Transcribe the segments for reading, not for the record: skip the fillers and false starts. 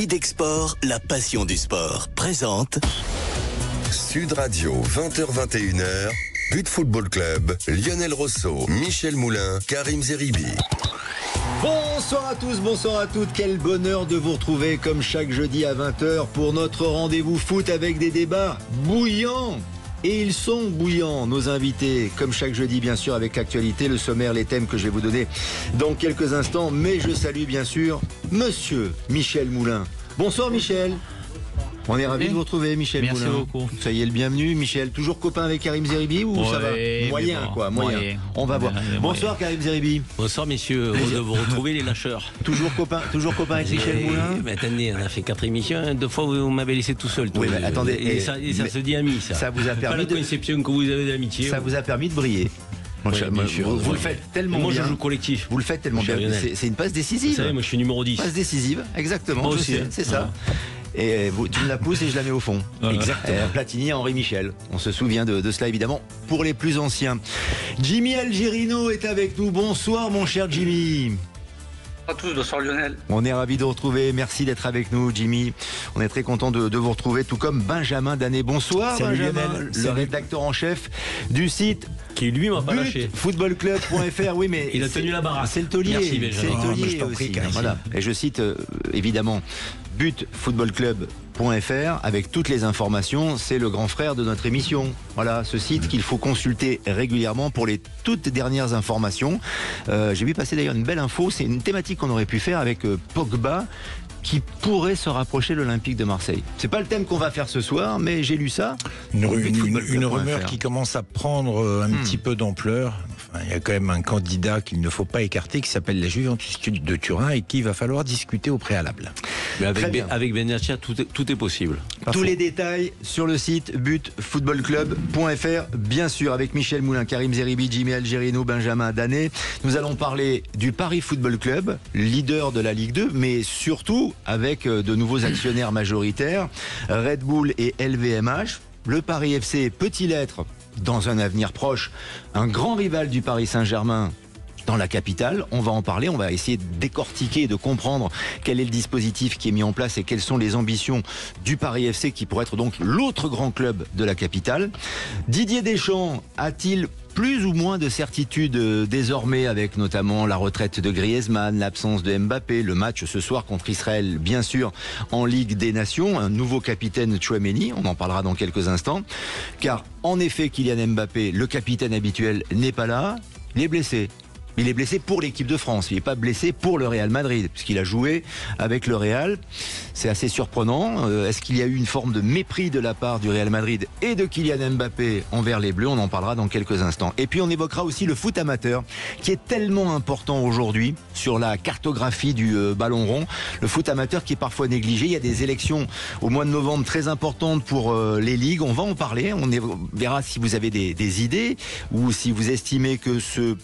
Idexport, la passion du sport, présente Sud Radio, 20h-21h, But Football Club, Lionel Rosso, Michel Moulin, Karim Zeribi. Bonsoir à tous, bonsoir à toutes, quel bonheur de vous retrouver comme chaque jeudi à 20h pour notre rendez-vous foot avec des débats bouillants. Et ils sont bouillants, nos invités, comme chaque jeudi bien sûr avec l'actualité, le sommaire, les thèmes que je vais vous donner dans quelques instants. Mais je salue bien sûr Monsieur Michel Moulin. Bonsoir Michel. On est ravis de vous retrouver, Michel Moulin. Merci beaucoup. Soyez le bienvenu. Michel, toujours copain avec Karim Zeribi ou ça va? Moyen bon, quoi, moyen. On va voir. Bonsoir Karim Zeribi. Bonsoir messieurs, heureux de vous retrouver les lâcheurs. Toujours copain avec Michel Moulin. Mais attendez, on a fait 4 émissions, 2 fois vous m'avez laissé tout seul. Oui, mais attendez. Et ça se dit ami ça. Ça vous a permis pas la conception que vous avez d'amitié. Ça vous a permis de briller. Vous le faites tellement moi, bien. je joue collectif. Vous le faites tellement bien. C'est une passe décisive. Vous savez, moi je suis numéro 10. Passe décisive, exactement. Moi aussi, c'est ça. Et tu me la pousses et je la mets au fond. Voilà. Exactement. Platini à Henri Michel. On se souvient de cela évidemment pour les plus anciens. Jimmy Algerino est avec nous. Bonsoir mon cher Jimmy. Bonsoir à tous, bonsoir Lionel. On est ravis de vous retrouver. Merci d'être avec nous, Jimmy. On est très content de vous retrouver, tout comme Benjamin Danet. Bonsoir, salut Benjamin, Lionel. le rédacteur en chef du site Qui lui m'a pas lâché. Footballclub.fr. Oui, mais il a tenu la baraque. C'est le taulier. Merci, Benjamin. C'est le taulier mais je t'en prie, aussi. Karim. Voilà. Et je cite évidemment butfootballclub.fr avec toutes les informations. C'est le grand frère de notre émission. Voilà, ce site qu'il faut consulter régulièrement pour les toutes dernières informations. J'ai vu passer d'ailleurs une belle info. C'est une thématique qu'on aurait pu faire avec Pogba, qui pourrait se rapprocher de l'Olympique de Marseille. C'est pas le thème qu'on va faire ce soir, mais j'ai lu ça. Une rumeur qui commence à prendre un petit peu d'ampleur. Enfin, il y a quand même un candidat qu'il ne faut pas écarter qui s'appelle la Juventus de Turin et qu'il va falloir discuter au préalable. Mais avec Benatia, tout est possible. Tous les détails sur le site butfootballclub.fr, bien sûr, avec Michel Moulin, Karim Zeribi, Jimmy Algerino, Benjamin Danet. Nous allons parler du Paris Football Club, leader de la Ligue 2, mais surtout avec de nouveaux actionnaires majoritaires, Red Bull et LVMH. Le Paris FC peut-il être, dans un avenir proche, un grand rival du Paris Saint-Germain dans la capitale? On va en parler, on va essayer de décortiquer et de comprendre quel est le dispositif qui est mis en place et quelles sont les ambitions du Paris FC qui pourrait être donc l'autre grand club de la capitale. Didier Deschamps a-t-il plus ou moins de certitude désormais avec notamment la retraite de Griezmann, l'absence de Mbappé, le match ce soir contre Israël, bien sûr, en Ligue des Nations, un nouveau capitaine Tchouaméni, on en parlera dans quelques instants, car en effet Kylian Mbappé, le capitaine habituel, n'est pas là, il est blessé. Il est blessé pour l'équipe de France, il n'est pas blessé pour le Real Madrid, puisqu'il a joué avec le Real. C'est assez surprenant. Est-ce qu'il y a eu une forme de mépris de la part du Real Madrid et de Kylian Mbappé envers les Bleus? On en parlera dans quelques instants. Et puis on évoquera aussi le foot amateur, qui est tellement important aujourd'hui sur la cartographie du ballon rond. Le foot amateur qui est parfois négligé. Il y a des élections au mois de novembre très importantes pour les ligues. On va en parler. On verra si vous avez des idées ou si vous estimez que ce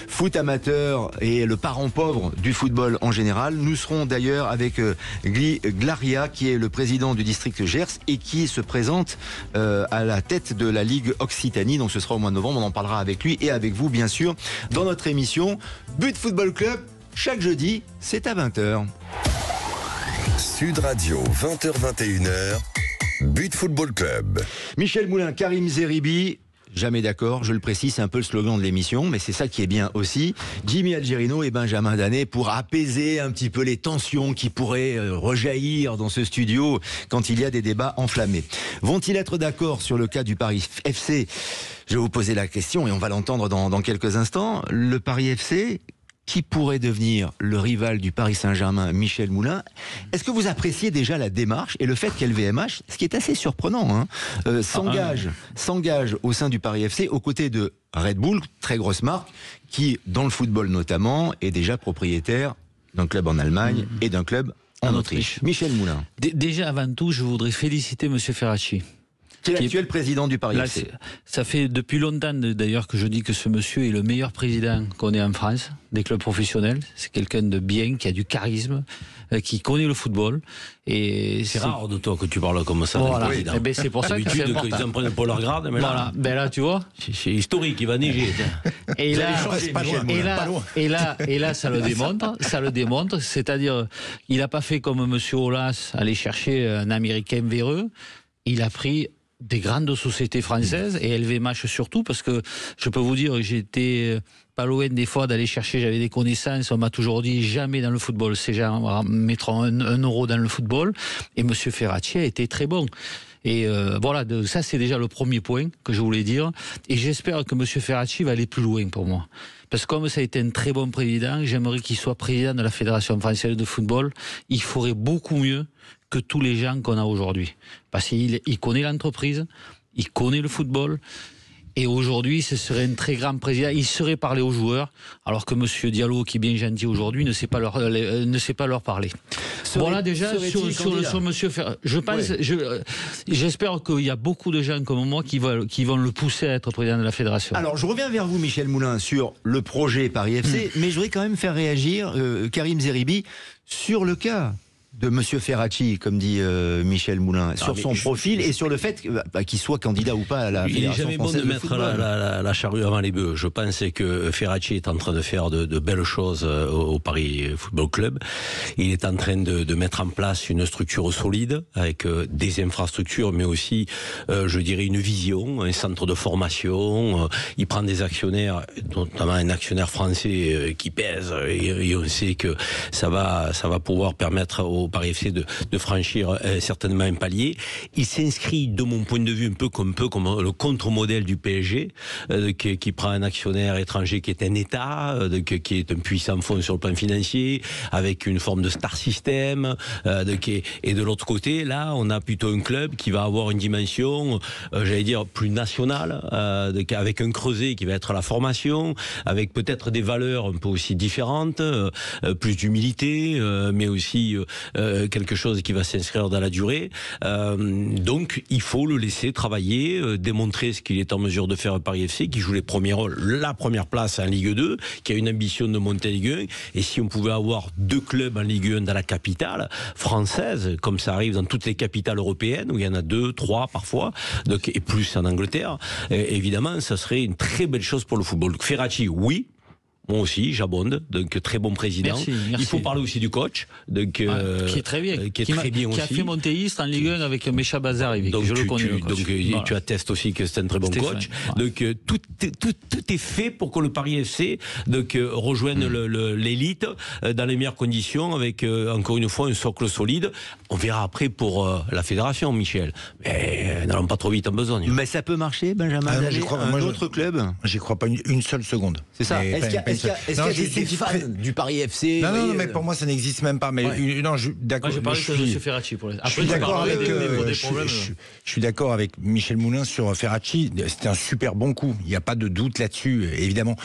foot amateur est le parent pauvre du football en général. Nous serons d'ailleurs avec Guy Glaria, qui est le président du district Gers et qui se présente à la tête de la Ligue Occitanie. Donc ce sera au mois de novembre. On en parlera avec lui et avec vous, bien sûr, dans notre émission But Football Club. Chaque jeudi, c'est à 20h. Sud Radio, 20h-21h, But Football Club. Michel Moulin, Karim Zeribi. Jamais d'accord, je le précise, c'est un peu le slogan de l'émission, mais c'est ça qui est bien aussi. Jimmy Algerino et Benjamin Danet pour apaiser un petit peu les tensions qui pourraient rejaillir dans ce studio quand il y a des débats enflammés. Vont-ils être d'accord sur le cas du Paris FC? Je vais vous poser la question et on va l'entendre dans quelques instants. Le Paris FC, qui pourrait devenir le rival du Paris Saint-Germain, Michel Moulin. Est-ce que vous appréciez déjà la démarche et le fait qu'LVMH, ce qui est assez surprenant, s'engage au sein du Paris FC aux côtés de Red Bull, très grosse marque, qui, dans le football notamment, est déjà propriétaire d'un club en Allemagne et d'un club en Autriche. Michel Moulin. Déjà, avant tout, je voudrais féliciter M. Ferracci. Qui est l'actuel président du Paris FC. Ça fait depuis longtemps d'ailleurs que je dis que ce monsieur est le meilleur président qu'on ait en France, des clubs professionnels. C'est quelqu'un de bien, qui a du charisme, qui connaît le football. Et c'est rare de toi que tu parles comme ça. Voilà. Eh ben, c'est pour ça que c'est important. Ils en prennent pour leur grade, mais voilà. Ben là, tu vois. C'est historique, il va neiger. Et là, ça le démontre. C'est-à-dire, il n'a pas fait comme monsieur Aulas, aller chercher un Américain véreux. Il a pris des grandes sociétés françaises et LVMH surtout, parce que je peux vous dire, j'étais pas loin des fois d'aller chercher, j'avais des connaissances, on m'a toujours dit jamais dans le football, ces gens mettront un euro dans le football, et monsieur Ferracci a été très bon. Et voilà, ça c'est déjà le premier point que je voulais dire, et j'espère que monsieur Ferracci va aller plus loin pour moi. Parce que comme ça a été un très bon président, j'aimerais qu'il soit président de la Fédération française de football. Il ferait beaucoup mieux que tous les gens qu'on a aujourd'hui. Parce qu'il connaît l'entreprise, il connaît le football. Et aujourd'hui, ce serait un très grand président. Il saurait parler aux joueurs, alors que M. Diallo, qui est bien gentil aujourd'hui, ne sait pas leur parler. Voilà déjà sur M. Ferracci. Je pense, j'espère qu'il y a beaucoup de gens comme moi qui vont le pousser à être président de la fédération. Alors, je reviens vers vous, Michel Moulin, sur le projet Paris FC, mais je voudrais quand même faire réagir Karim Zeribi sur le cas de Monsieur Ferracci, comme dit Michel Moulin, sur son profil et sur le fait qu'il soit candidat ou pas à la Fédération française de football. Il est jamais bon de mettre la charrue avant les bœufs. Je pense que Ferracci est en train de faire de belles choses au Paris Football Club. Il est en train de mettre en place une structure solide avec des infrastructures, mais aussi, je dirais, une vision, un centre de formation. Il prend des actionnaires, notamment un actionnaire français qui pèse, et on sait que ça va pouvoir permettre au Paris FC de franchir certainement un palier. Il s'inscrit, de mon point de vue, un peu comme le contre-modèle du PSG, qui prend un actionnaire étranger qui est un État, qui est un puissant fonds sur le plan financier, avec une forme de star system, et de l'autre côté, là, on a plutôt un club qui va avoir une dimension, j'allais dire, plus nationale, avec un creuset qui va être la formation, avec peut-être des valeurs un peu aussi différentes, plus d'humilité, mais aussi quelque chose qui va s'inscrire dans la durée. Donc, il faut le laisser travailler, démontrer ce qu'il est en mesure de faire à Paris FC, qui joue les premiers rôles, la première place en Ligue 2, qui a une ambition de monter en Ligue 1. Et si on pouvait avoir 2 clubs en Ligue 1 dans la capitale française, comme ça arrive dans toutes les capitales européennes, où il y en a 2, 3 parfois, donc, et plus en Angleterre, évidemment, ça serait une très belle chose pour le football. Ferracci, oui. Moi aussi, j'abonde, donc très bon président. Merci. Il faut parler aussi du coach, donc qui est très bien, qui est très bien aussi. Qui a fait monter Istres en Ligue 1 avec Mécha Bazar, donc je le connais. Donc voilà. Tu attestes aussi que c'est un très bon coach. Voilà. Donc tout est fait pour que le Paris FC rejoigne l'élite dans les meilleures conditions, avec encore une fois un socle solide. On verra après pour la fédération, Michel. Mais n'allons pas trop vite en besogne. Mais ça peut marcher, Benjamin. Un autre club. J'y crois pas une seule seconde. C'est ça. Est-ce qu'il y a des fans du Paris FC? Non, mais pour moi, ça n'existe même pas. Mais d'accord. J'ai parlé de M. Ferracci pour les. Après, je suis d'accord avec Michel Moulin sur Ferracci. C'était un super bon coup. Il n'y a pas de doute là-dessus, évidemment.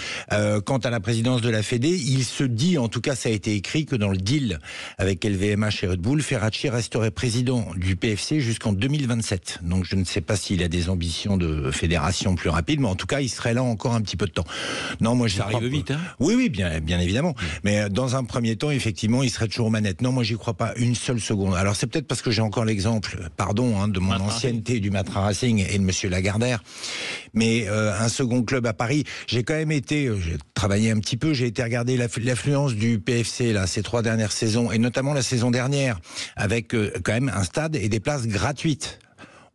Quant à la présidence de la Fédé, il se dit, en tout cas, ça a été écrit, que dans le deal avec LVMH et Red Bull, Ferracci resterait président du PFC jusqu'en 2027. Donc, je ne sais pas s'il a des ambitions de fédération plus rapides, mais en tout cas, il serait là encore un petit peu de temps. Non, moi, ça arrive vite, hein? Oui, bien évidemment. Mais dans un premier temps, effectivement, il serait toujours aux manettes. Non, moi, j'y crois pas une seule seconde. Alors, c'est peut-être parce que j'ai encore l'exemple, de mon ancienneté du Matra Racing et de Monsieur Lagardère. Mais un second club à Paris, j'ai quand même été, j'ai travaillé un petit peu, j'ai été regarder l'affluence du PFC là, ces 3 dernières saisons, et notamment la saison dernière, avec quand même un stade et des places gratuites.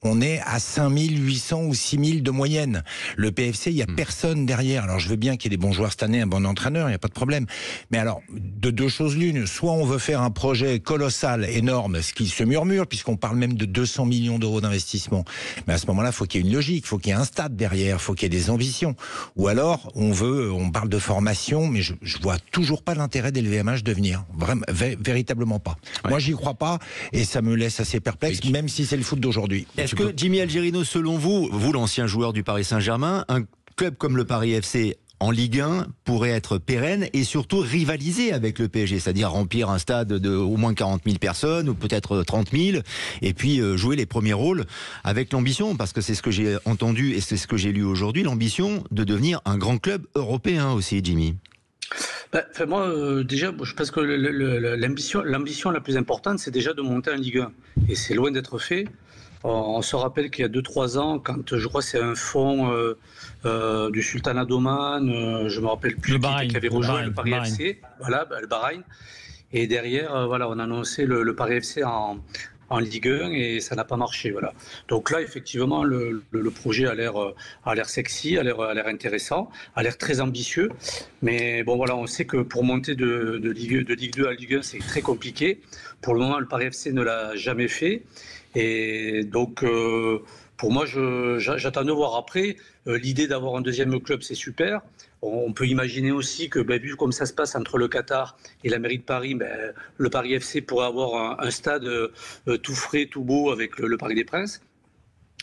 On est à 5800 ou 6000 de moyenne. Le PFC, il n'y a personne derrière. Alors, je veux bien qu'il y ait des bons joueurs cette année, un bon entraîneur, il n'y a pas de problème. Mais alors, de 2 choses l'une. Soit on veut faire un projet colossal, énorme, ce qui se murmure, puisqu'on parle même de 200 millions d'euros d'investissement. Mais à ce moment-là, il faut qu'il y ait une logique, il faut qu'il y ait un stade derrière, il faut qu'il y ait des ambitions. Ou alors, on parle de formation, mais je vois toujours pas l'intérêt des LVMH de venir. Vraiment, véritablement pas. Ouais. Moi, j'y crois pas, et ça me laisse assez perplexe, même si c'est le foot d'aujourd'hui. Est-ce que Jimmy Algerino, selon vous, l'ancien joueur du Paris Saint-Germain, un club comme le Paris FC en Ligue 1 pourrait être pérenne et surtout rivaliser avec le PSG, c'est-à-dire remplir un stade de au moins 40 000 personnes ou peut-être 30 000 et puis jouer les premiers rôles avec l'ambition, parce que c'est ce que j'ai entendu et c'est ce que j'ai lu aujourd'hui, l'ambition de devenir un grand club européen aussi, Jimmy. Moi, déjà, je pense que l'ambition la plus importante, c'est déjà de monter en Ligue 1. Et c'est loin d'être fait. On se rappelle qu'il y a 2-3 ans, quand je crois que c'est un fonds du Sultanat d'Oman, je me rappelle plus qui avait rejoint le Paris FC, voilà, le Bahreïn. Et derrière, on a annoncé le Paris FC en Ligue 1 et ça n'a pas marché. Voilà. Donc là, effectivement, le projet a l'air sexy, a l'air intéressant, a l'air très ambitieux. Mais bon, voilà, on sait que pour monter de Ligue 2 à Ligue 1, c'est très compliqué. Pour le moment, le Paris FC ne l'a jamais fait. Et donc, pour moi, j'attends de voir. Après, l'idée d'avoir un deuxième club, c'est super. On peut imaginer aussi que, vu comme ça se passe entre le Qatar et la mairie de Paris, le Paris FC pourrait avoir un stade tout frais, tout beau avec le Parc des Princes.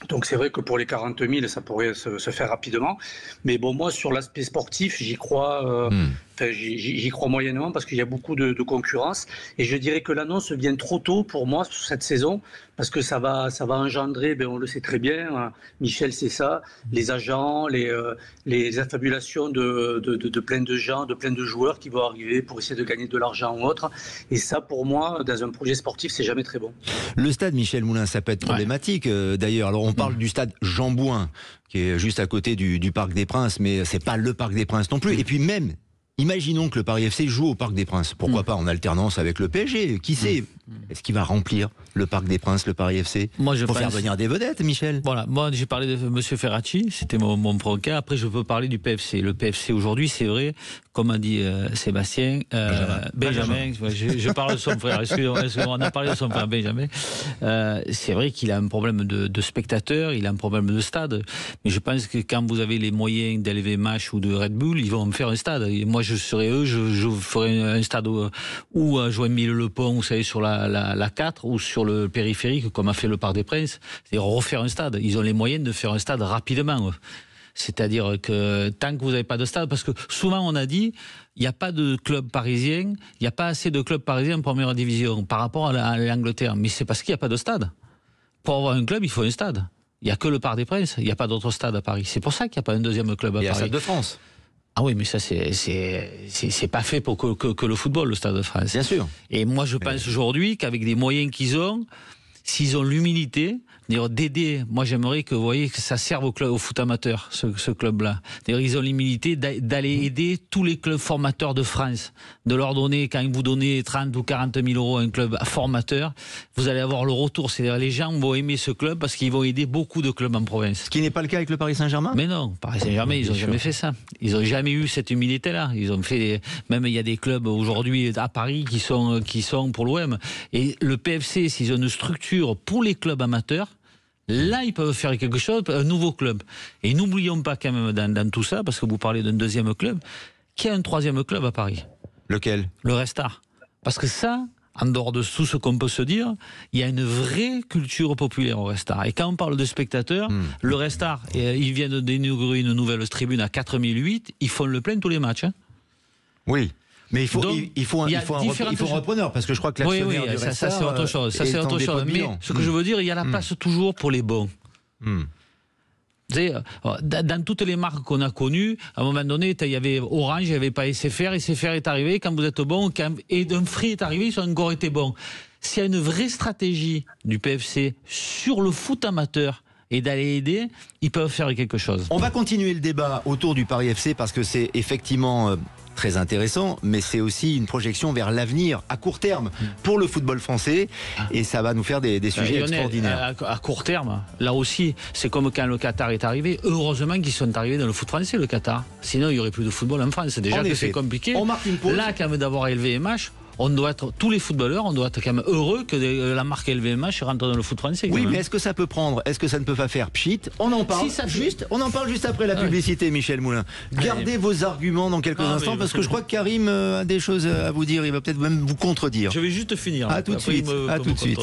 Donc c'est vrai que pour les 40 000, ça pourrait se faire rapidement. Mais bon, moi, sur l'aspect sportif, j'y crois moyennement parce qu'il y a beaucoup de concurrence. Et je dirais que l'annonce vient trop tôt pour moi sur cette saison parce que ça va engendrer, on le sait très bien, Michel, c'est ça, les agents, les affabulations de plein de gens, de plein de joueurs qui vont arriver pour essayer de gagner de l'argent ou autre. Et ça, pour moi, dans un projet sportif, c'est jamais très bon. Le stade Michel Moulin, ça peut être problématique d'ailleurs. Alors on parle du stade Jean Bouin, qui est juste à côté du Parc des Princes, mais c'est pas le Parc des Princes non plus. Et puis même, imaginons que le Paris FC joue au Parc des Princes. Pourquoi pas en alternance avec le PSG? Qui sait? Est-ce qu'il va remplir le Parc des Princes, le Paris FC? Pour faire venir des vedettes, Michel? Voilà, moi j'ai parlé de M. Ferracci, c'était mon premier cas. Après, je peux parler du PFC. Le PFC aujourd'hui, c'est vrai, comme a dit Sébastien, Benjamin, je parle de son frère, excusez-moi, on a parlé de son frère Benjamin. C'est vrai qu'il a un problème de spectateurs, il a un problème de stade. Mais je pense que quand vous avez les moyens d'LVMH ou de Red Bull, ils vont me faire un stade. Et moi, je serais eux, je ferais un stade ou à Joinville-le-Pont, vous savez, sur la 4 ou sur le périphérique, comme a fait le Parc des Princes. C'est refaire un stade. Ils ont les moyens de faire un stade rapidement. C'est-à-dire que tant que vous n'avez pas de stade, parce que souvent on a dit, il n'y a pas de club parisien, il n'y a pas assez de clubs parisiens en première division par rapport à l'Angleterre. Mais c'est parce qu'il n'y a pas de stade. Pour avoir un club, il faut un stade. Il n'y a que le Parc des Princes, il n'y a pas d'autre stade à Paris. C'est pour ça qu'il n'y a pas un deuxième club à Paris. Il y a le Stade de France. Ah oui, mais ça, c'est pas fait pour que le football, le Stade de France. Bien sûr. Et moi, je pense aujourd'hui qu'avec des moyens qu'ils ont, s'ils ont l'humilité d'aider, moi j'aimerais que vous voyez que ça serve au foot amateur, ce club-là. Ils ont l'humilité d'aller aider tous les clubs formateurs de France, de leur donner, quand vous donnez 30 ou 40 000 euros à un club formateur, vous allez avoir le retour. C'est-à-dire les gens vont aimer ce club parce qu'ils vont aider beaucoup de clubs en province. Ce qui n'est pas le cas avec le Paris Saint-Germain? Mais non, Paris Saint-Germain, ils n'ont jamais fait ça. Ils n'ont jamais eu cette humilité-là. Ils ont fait, même il y a des clubs aujourd'hui à Paris qui sont pour l'OM. Et le PFC, s'ils ont une structure pour les clubs amateurs, là, ils peuvent faire quelque chose, un nouveau club. Et n'oublions pas quand même dans tout ça, parce que vous parlez d'un deuxième club, qu'il y a un troisième club à Paris. Lequel? Le Restart. Parce que ça, en dehors de tout ce qu'on peut se dire, il y a une vraie culture populaire au Restart. Et quand on parle de spectateurs, le Restart, ils viennent d'inaugurer une nouvelle tribune à 4008, ils font le plein tous les matchs. Oui. Mais il faut un repreneur, parce que je crois que l'actionnaire du Restart, ça c'est autre chose. Ça c'est autre chose. Mais ce que je veux dire, il y a la place toujours pour les bons. Vous savez, dans toutes les marques qu'on a connues, à un moment donné, il y avait Orange, il n'y avait pas SFR. SFR est arrivé, quand vous êtes bon, et d'un Free est arrivé, ils ont encore été bons. S'il y a une vraie stratégie du PFC sur le foot amateur, et d'aller aider, ils peuvent faire quelque chose. On va continuer le débat autour du Paris FC parce que c'est effectivement très intéressant, mais c'est aussi une projection vers l'avenir à court terme pour le football français et ça va nous faire des sujets extraordinaires. À court terme, là aussi, c'est comme quand le Qatar est arrivé. Heureusement qu'ils sont arrivés dans le foot français, le Qatar. Sinon, il n'y aurait plus de football en France. Déjà que c'est compliqué. On marque une pause. Là, quand même d'avoir LVMH, on doit être, tous les footballeurs, on doit être quand même heureux que la marque LVMH rentre dans le foot français. Oui, mais est-ce que ça peut prendre? Est-ce que ça ne peut pas faire pchit? On en parle on en parle juste après la publicité, Michel Moulin. Gardez vos arguments dans quelques instants parce que je crois que Karim a des choses à vous dire. Il va peut-être même vous contredire. Je vais juste finir. À tout de suite. À tout de suite.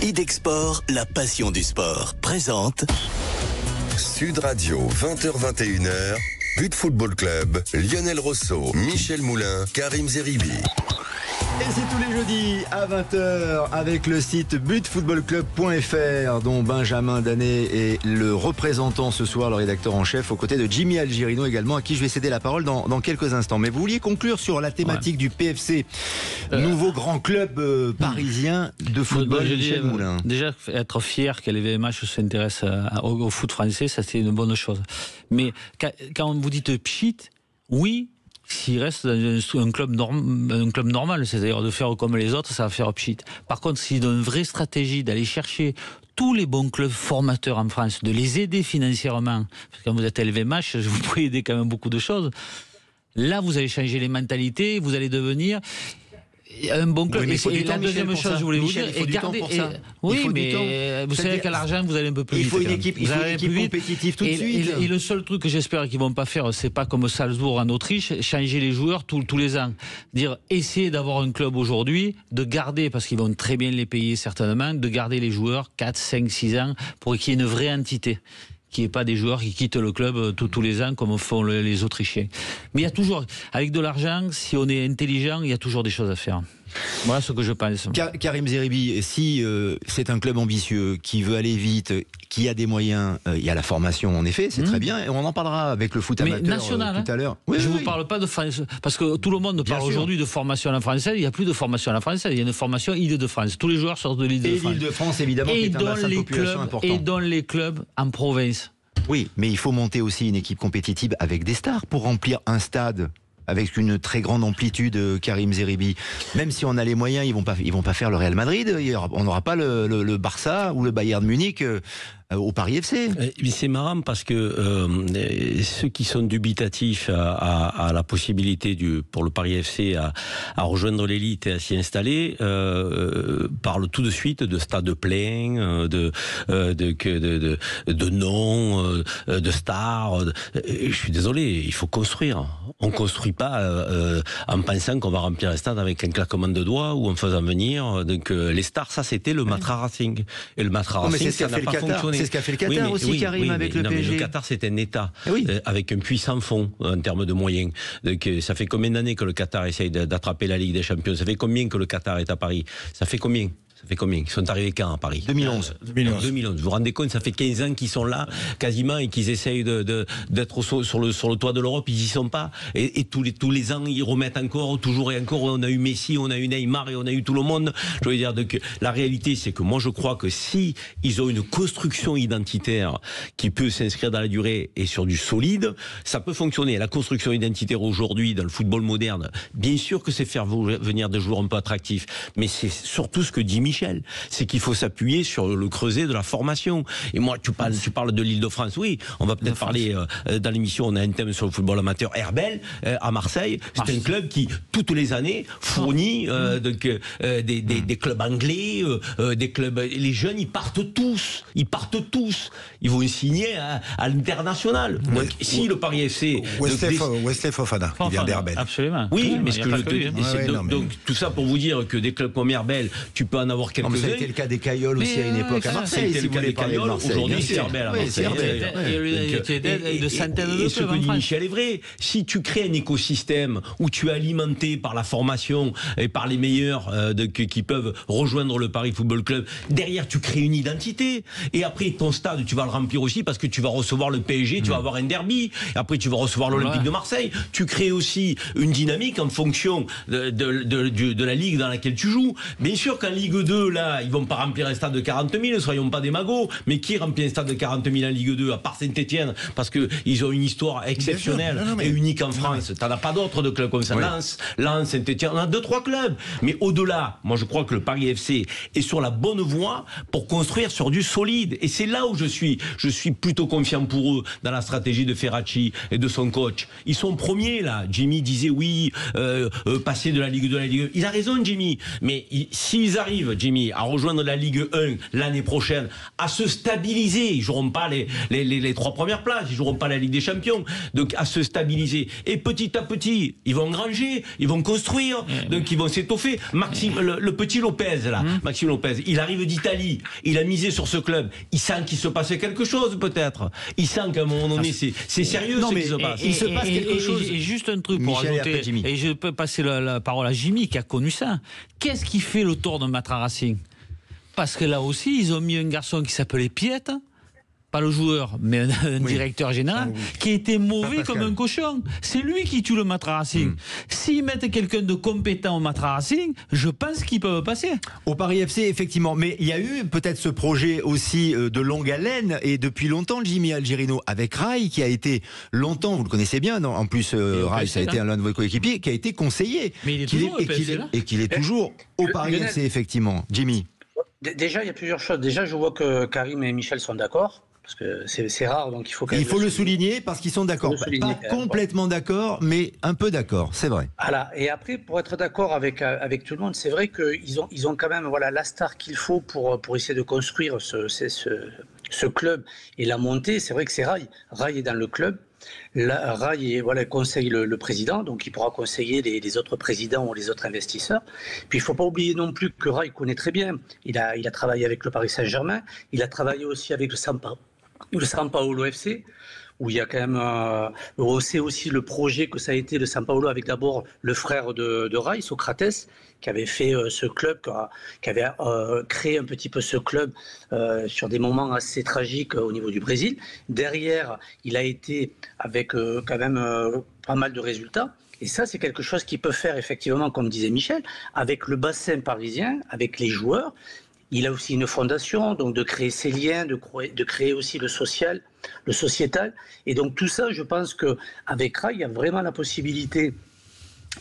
Idexport, la passion du sport, présente Sud Radio, 20h-21h, But Football Club, Lionel Rosso, Michel Moulin, Karim Zeribi. Et c'est tous les jeudis à 20h avec le site butfootballclub.fr dont Benjamin Danet est le représentant ce soir, le rédacteur en chef, aux côtés de Jimmy Algerino également, à qui je vais céder la parole dans quelques instants. Mais vous vouliez conclure sur la thématique du PFC, nouveau grand club parisien de football, Michel Moulin. Déjà, être fier que l'LVMH s'intéresse au foot français, ça c'est une bonne chose. Mais quand vous dites pchit, oui, s'il reste dans un club normal, c'est-à-dire de faire comme les autres, ça va faire pchit. Par contre, s'il a une vraie stratégie d'aller chercher tous les bons clubs formateurs en France, de les aider financièrement, parce que quand vous êtes LVMH, vous pouvez aider quand même beaucoup de choses. Là, vous allez changer les mentalités, vous allez devenir un bon club. Oui, et la deuxième chose, je voulais vous dire, et garder. Oui, mais vous savez qu'à l'argent, vous allez un peu plus vite. Il faut une équipe compétitive tout de suite. Et le seul truc que j'espère qu'ils vont pas faire, c'est pas comme Salzbourg en Autriche, changer les joueurs tous les ans. Dire, essayer d'avoir un club aujourd'hui, de garder, parce qu'ils vont très bien les payer certainement, de garder les joueurs 4, 5, 6 ans pour qu'il y ait une vraie entité. Qu'il n'y ait pas des joueurs qui quittent le club tous les ans comme font les Autrichiens. Mais il y a toujours, avec de l'argent, si on est intelligent, il y a toujours des choses à faire. Voilà ce que je pense. Karim Zeribi, si c'est un club ambitieux qui veut aller vite, qui a des moyens, il y a la formation en effet, c'est très bien, et on en parlera avec le foot amateur national, tout à l'heure. Oui, je ne vous parle pas de France, parce que tout le monde parle aujourd'hui de formation à la française, il n'y a plus de formation à la française, il y a une formation Île-de-France. Tous les joueurs sortent de l'Île-de-France. Et l'Île-de-France évidemment, qui est un bassin de population important. Et dans les clubs en province. Oui, mais il faut monter aussi une équipe compétitive avec des stars pour remplir un stade avec une très grande amplitude, Karim Zeribi. Même si on a les moyens, ils vont pas faire le Real Madrid. On n'aura pas le Barça ou le Bayern Munich au Paris FC. Mais c'est marrant parce que ceux qui sont dubitatifs à la possibilité pour le Paris FC à rejoindre l'élite et à s'y installer parlent tout de suite de stade plein, de noms, de stars. Je suis désolé, il faut construire. On construit pas en pensant qu'on va remplir un stade avec un claquement de doigts ou en faisant venir les stars. Ça, c'était le Matra Racing. Et le Matra Racing, ça n'a pas fonctionné. C'est ce qu'a fait le Qatar Karim, avec le PSG. Mais le Qatar, c'est un État avec un puissant fonds en termes de moyens. Donc, ça fait combien d'années que le Qatar essaye d'attraper la Ligue des Champions? Ça fait combien que le Qatar est à Paris? Ça fait combien? Ils sont arrivés quand à Paris? 2011. 2011. Vous vous rendez compte, ça fait 15 ans qu'ils sont là, quasiment, et qu'ils essayent d'être sur le toit de l'Europe, ils y sont pas. Et tous les ans, ils remettent encore, toujours et encore. On a eu Messi, on a eu Neymar et on a eu tout le monde. Je veux dire, donc, la réalité, c'est que moi, je crois que si ils ont une construction identitaire qui peut s'inscrire dans la durée et sur du solide, ça peut fonctionner. La construction identitaire aujourd'hui, dans le football moderne, bien sûr que c'est faire venir des joueurs un peu attractifs, mais c'est surtout ce que dit Michel, c'est qu'il faut s'appuyer sur le creuset de la formation. Et moi, tu parles de l'Île-de-France, oui, on va peut-être parler dans l'émission, on a un thème sur le football amateur, Herbel, à Marseille, c'est un club qui, toutes les années, fournit des clubs anglais, des clubs, les jeunes, ils partent tous, ils vont signer à l'international. Donc, si le Paris FC... Wesley Fofana, il vient d'Herbel. Absolument. Oui, mais ce que je te dis, donc tout ça pour vous dire que des clubs comme Herbel, tu peux en avoir quelques-uns. Ça a été le cas des Caillols aussi à une époque à Marseille. C'était le cas des Caillols. Aujourd'hui, c'est Herbel à Marseille. De centaines de et ce que dit Michel est vrai. Si tu crées un écosystème où tu es alimenté par la formation et par les meilleurs qui peuvent rejoindre le Paris Football Club, derrière tu crées une identité. Et après ton stade, tu vas le remplir aussi parce que tu vas recevoir le PSG, tu vas avoir un derby. Et après tu vas recevoir l'Olympique de Marseille. Tu crées aussi une dynamique en fonction de la ligue dans laquelle tu joues. Bien sûr qu'en Ligue 2, là, ils vont pas remplir un stade de 40 000, ne soyons pas des magots, mais qui remplit un stade de 40 000 en Ligue 2, à part Saint-Etienne, parce qu'ils ont une histoire exceptionnelle et unique en France. T'en as pas d'autres de clubs comme ça. Lens, Saint-Etienne, on a 2-3 clubs. Mais au-delà, moi je crois que le Paris FC est sur la bonne voie pour construire sur du solide. Et c'est là où je suis plutôt confiant pour eux dans la stratégie de Ferracci et de son coach. Ils sont premiers là. Jimmy disait oui, passer de la Ligue 2 à la Ligue 1. Il a raison Jimmy, mais s'ils arrivent arrivent, Jimmy, à rejoindre la Ligue 1 l'année prochaine, à se stabiliser, ils joueront pas les 3 premières places, ils joueront pas la Ligue des Champions, donc à se stabiliser. Et petit à petit, ils vont engranger, ils vont construire, donc ils vont s'étoffer. Maxime, le petit Lopez là, Maxime Lopez, il arrive d'Italie, il a misé sur ce club, il sent qu'il se passait quelque chose peut-être, il sent qu'à un moment donné c'est sérieux ce qui se passe. Il se passe quelque chose. Et juste un truc pour Michel, ajouter, et je peux passer la parole à Jimmy qui a connu ça. Qu'est-ce qui fait le tour de Matra Racing? Parce que là aussi, ils ont mis un garçon qui s'appelait Piette, pas le joueur, mais un directeur général, qui était mauvais comme un cochon. C'est lui qui tue le Matra Racing. S'ils mettent quelqu'un de compétent au Matra Racing, je pense qu'ils peuvent passer. Au Paris FC, effectivement. Mais il y a eu peut-être ce projet aussi de longue haleine, et depuis longtemps, Jimmy Algerino, avec Rai, qui a été longtemps, vous le connaissez bien, non, en plus, Rai, ça a été l'un de vos coéquipiers, qui a été conseillé. Mais il est toujours au PSG, là. Et qu'il est toujours au Paris Lionel. FC, effectivement. Jimmy. Déjà, il y a plusieurs choses. Déjà, je vois que Karim et Michel sont d'accord. Parce que c'est rare, donc il faut quand même. Il faut le souligner parce qu'ils sont d'accord. Pas complètement d'accord, mais un peu d'accord, c'est vrai. Voilà. Et après, pour être d'accord avec tout le monde, c'est vrai qu'ils ont quand même la star qu'il faut pour essayer de construire ce club et la montée. C'est vrai que c'est Rai. Rai est dans le club. Rai conseille le président, donc il pourra conseiller les autres présidents ou les autres investisseurs. Puis il ne faut pas oublier non plus que Rai connaît très bien. Il a travaillé avec le Paris Saint-Germain. Il a travaillé aussi avec le São Paulo FC, où il y a quand même... on sait aussi le projet que ça a été le São Paulo, avec d'abord le frère de Rai, Socrates, qui avait fait ce club, qui avait créé un petit peu ce club sur des moments assez tragiques au niveau du Brésil. Derrière, il a été avec quand même pas mal de résultats. Et ça, c'est quelque chose qu'il peut faire effectivement, comme disait Michel, avec le bassin parisien, avec les joueurs. Il a aussi une fondation, donc de créer ces liens, de créer aussi le social, le sociétal. Et donc tout ça, je pense qu'avec Rai, il y a vraiment la possibilité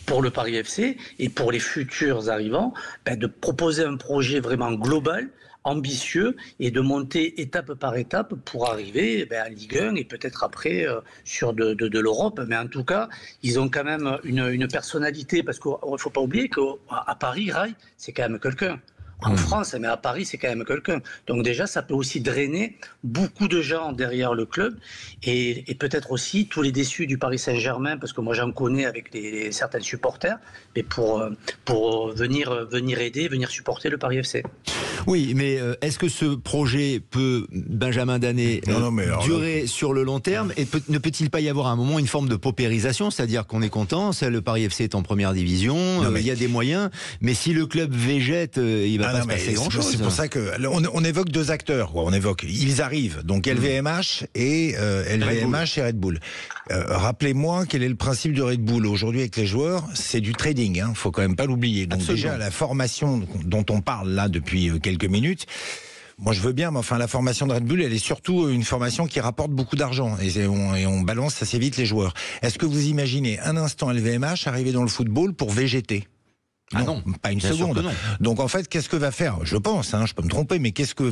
pour le Paris FC et pour les futurs arrivants de proposer un projet vraiment global, ambitieux, et de monter étape par étape pour arriver à Ligue 1 et peut-être après sur de l'Europe. Mais en tout cas, ils ont quand même une personnalité, parce qu'il ne faut pas oublier qu'à Paris, Rai, c'est quand même quelqu'un. En France, mais à Paris, c'est quand même quelqu'un. Donc déjà, ça peut aussi drainer beaucoup de gens derrière le club, et peut-être aussi tous les déçus du Paris Saint-Germain, parce que moi j'en connais avec certains supporters, mais pour venir aider, venir supporter le Paris FC. Oui, mais est-ce que ce projet peut, Benjamin Danet, durer sur le long terme, et ne peut-il pas y avoir à un moment une forme de paupérisation, c'est-à-dire qu'on est content, le Paris FC est en première division, il y a des moyens, mais si le club végète, il va pas se passer grand-chose. C'est pour ça qu'on évoque deux acteurs. Ils arrivent, donc LVMH et LVMH et Red Bull. Rappelez-moi quel est le principe de Red Bull aujourd'hui avec les joueurs, c'est du trading, faut quand même pas l'oublier. Donc déjà la formation dont on parle là depuis quelques minutes, moi je veux bien, mais enfin la formation de Red Bull, elle est surtout une formation qui rapporte beaucoup d'argent, et on balance assez vite les joueurs. Est-ce que vous imaginez un instant LVMH arriver dans le football pour végéter ? Non, pas une seconde. Donc en fait, qu'est-ce que va faire ? Je pense, je peux me tromper, mais qu'est-ce que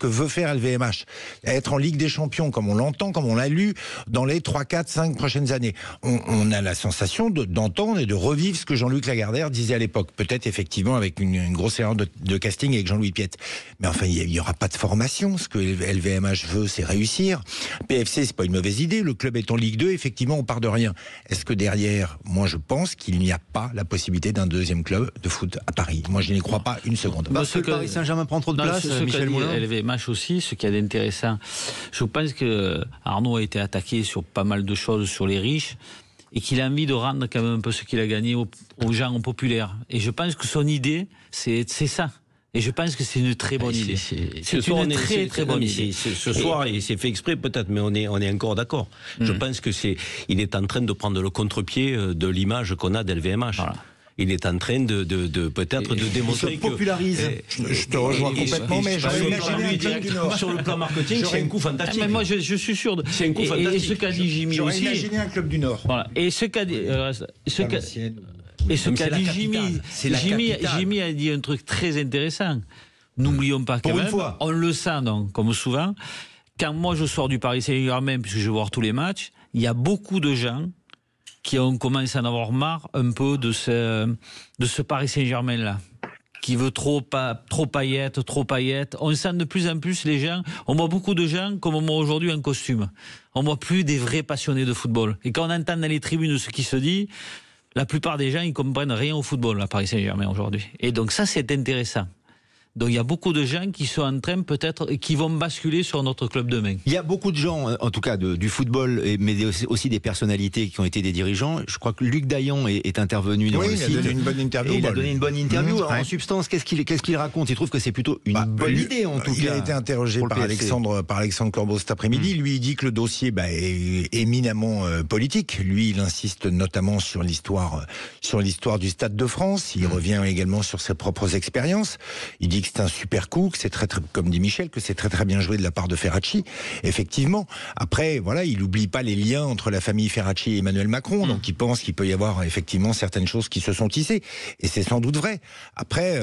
veut faire LVMH ? Être en Ligue des Champions, comme on l'entend, comme on l'a lu, dans les 3, 4, 5 prochaines années. On a la sensation d'entendre et de revivre ce que Jean-Luc Lagardère disait à l'époque. Peut-être effectivement avec une grosse erreur de casting avec Jean-Louis Piette. Mais enfin, il n'y aura pas de formation. Ce que LVMH veut, c'est réussir. PFC, c'est pas une mauvaise idée. Le club est en Ligue 2, effectivement, on part de rien. Est-ce que derrière, moi je pense qu'il n'y a pas la possibilité d'un deuxième club de foot à Paris. Moi, je n'y crois pas une seconde. Parce que le Paris Saint-Germain prend trop de place, Michel Moulin. LVMH aussi, ce qu'il y a d'intéressant. Je pense que Arnaud a été attaqué sur pas mal de choses sur les riches, et qu'il a envie de rendre quand même un peu ce qu'il a gagné aux gens populaires. Et je pense que son idée, c'est ça. Et je pense que c'est une très bonne idée. C'est une très bonne idée. Ce soir, il s'est fait exprès peut-être, mais on est encore d'accord. Je pense que il est en train de prendre le contre-pied de l'image qu'on a d'LVMH. Voilà. Il est en train de peut-être de démontrer que... popularise. Je te rejoins complètement, mais sur le plan marketing, c'est un coup fantastique. Mais moi, je suis sûr. C'est un coup fantastique. Et ce qu'a dit Jimmy aussi. J'aurais imaginé un club du Nord. Voilà. Et ce qu'a dit... Jimmy a dit un truc très intéressant. N'oublions pas quand même, on le sent donc, comme souvent, quand moi je sors du Paris Saint-Germain, puisque je vais voir tous les matchs, il y a beaucoup de gens qui ont commencé à en avoir marre un peu de ce Paris Saint-Germain-là, qui veut trop paillettes. On sent de plus en plus les gens, on voit beaucoup de gens comme on voit aujourd'hui en costume. On voit plus des vrais passionnés de football. Et quand on entend dans les tribunes ce qui se dit, la plupart des gens, ils comprennent rien au football à Paris Saint-Germain aujourd'hui. Et donc ça, c'est intéressant. Donc il y a beaucoup de gens qui sont en train peut-être, qui vont basculer sur notre club demain. Il y a beaucoup de gens, en tout cas du football, mais aussi des personnalités qui ont été des dirigeants. Je crois que Luc Dayan est intervenu dans le site. Il a donné une bonne interview. Il a donné une bonne interview. Alors, en substance, qu'est-ce qu'il raconte? Il trouve que c'est plutôt une bonne idée, en tout cas. Il a été interrogé par Alexandre Corbeau cet après-midi. Lui, il dit que le dossier est éminemment politique. Lui, il insiste notamment sur l'histoire du Stade de France. Il revient également sur ses propres expériences. Il dit que c'est un super coup, que c'est très, comme dit Michel, que c'est très très bien joué de la part de Ferracci. Effectivement. Après, voilà, il n'oublie pas les liens entre la famille Ferracci et Emmanuel Macron. Donc il pense qu'il peut y avoir effectivement certaines choses qui se sont tissées. Et c'est sans doute vrai. Après,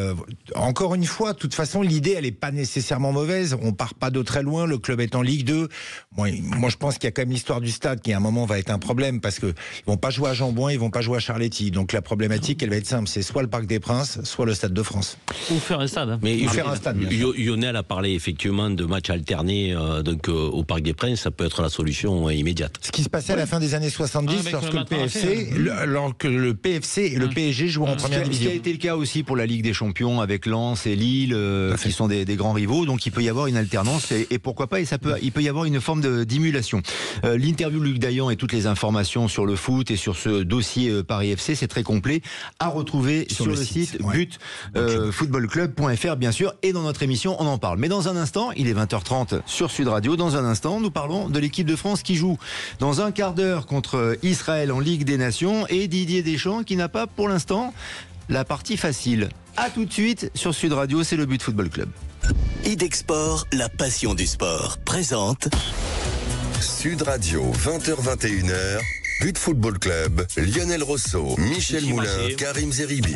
encore une fois, de toute façon, l'idée, elle n'est pas nécessairement mauvaise. On part pas de très loin. Le club est en Ligue 2. Moi, je pense qu'il y a quand même l'histoire du stade qui, à un moment, va être un problème parce que ils vont pas jouer à Jean-Bouin, ils vont pas jouer à Charletti. Donc la problématique, elle va être simple. C'est soit le Parc des Princes, soit le Stade de France. Ou faire un stade. Mais faire un stade, bien sûr. Lionel a parlé effectivement de matchs alternés au Parc des Princes, ça peut être la solution immédiate. Ce qui se passait à la fin des années 70 lorsque le PFC et le PSG jouaient en première division. Ce qui a été le cas aussi pour la Ligue des Champions avec Lens et Lille, qui sont des grands rivaux, donc il peut y avoir une alternance et pourquoi pas, il peut y avoir une forme d'émulation. L'interview de Luc Dayan et toutes les informations sur le foot et sur ce dossier Paris FC, c'est très complet, à retrouver sur le site but-footballclub.fr bien sûr, et dans notre émission on en parle. Mais dans un instant, il est 20h30 sur Sud Radio, dans un instant nous parlons de l'équipe de France qui joue dans un quart d'heure contre Israël en Ligue des Nations et Didier Deschamps qui n'a pas pour l'instant la partie facile. A tout de suite sur Sud Radio, c'est le But Football Club. Idexport, la passion du sport, présente Sud Radio, 20h21h, But Football Club, Lionel Rosso, Michel Moulin, Karim Zeribi.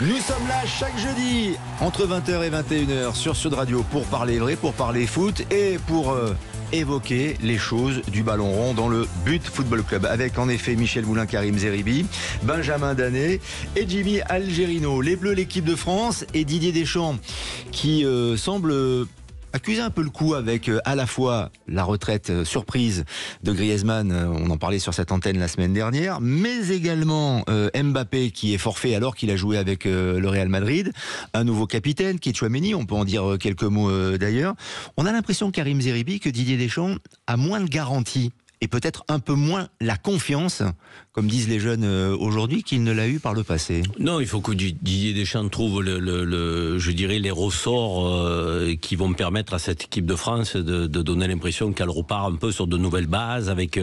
Nous sommes là chaque jeudi entre 20h et 21h sur Sud Radio pour parler vrai, pour parler foot et pour évoquer les choses du ballon rond dans le But Football Club avec en effet Michel Moulin, Karim Zeribi, Benjamin Danet et Jimmy Algerino. Les Bleus, l'équipe de France et Didier Deschamps qui semble accuser un peu le coup avec à la fois la retraite surprise de Griezmann, on en parlait sur cette antenne la semaine dernière, mais également Mbappé qui est forfait alors qu'il a joué avec le Real Madrid, un nouveau capitaine qui est Tchouaméni, on peut en dire quelques mots d'ailleurs. On a l'impression, Karim Zeribi, que Didier Deschamps a moins de garanties et peut-être un peu moins la confiance, comme disent les jeunes aujourd'hui, qu'il ne l'a eu par le passé. Non, il faut que Didier Deschamps trouve je dirais les ressorts qui vont permettre à cette équipe de France de donner l'impression qu'elle repart un peu sur de nouvelles bases, avec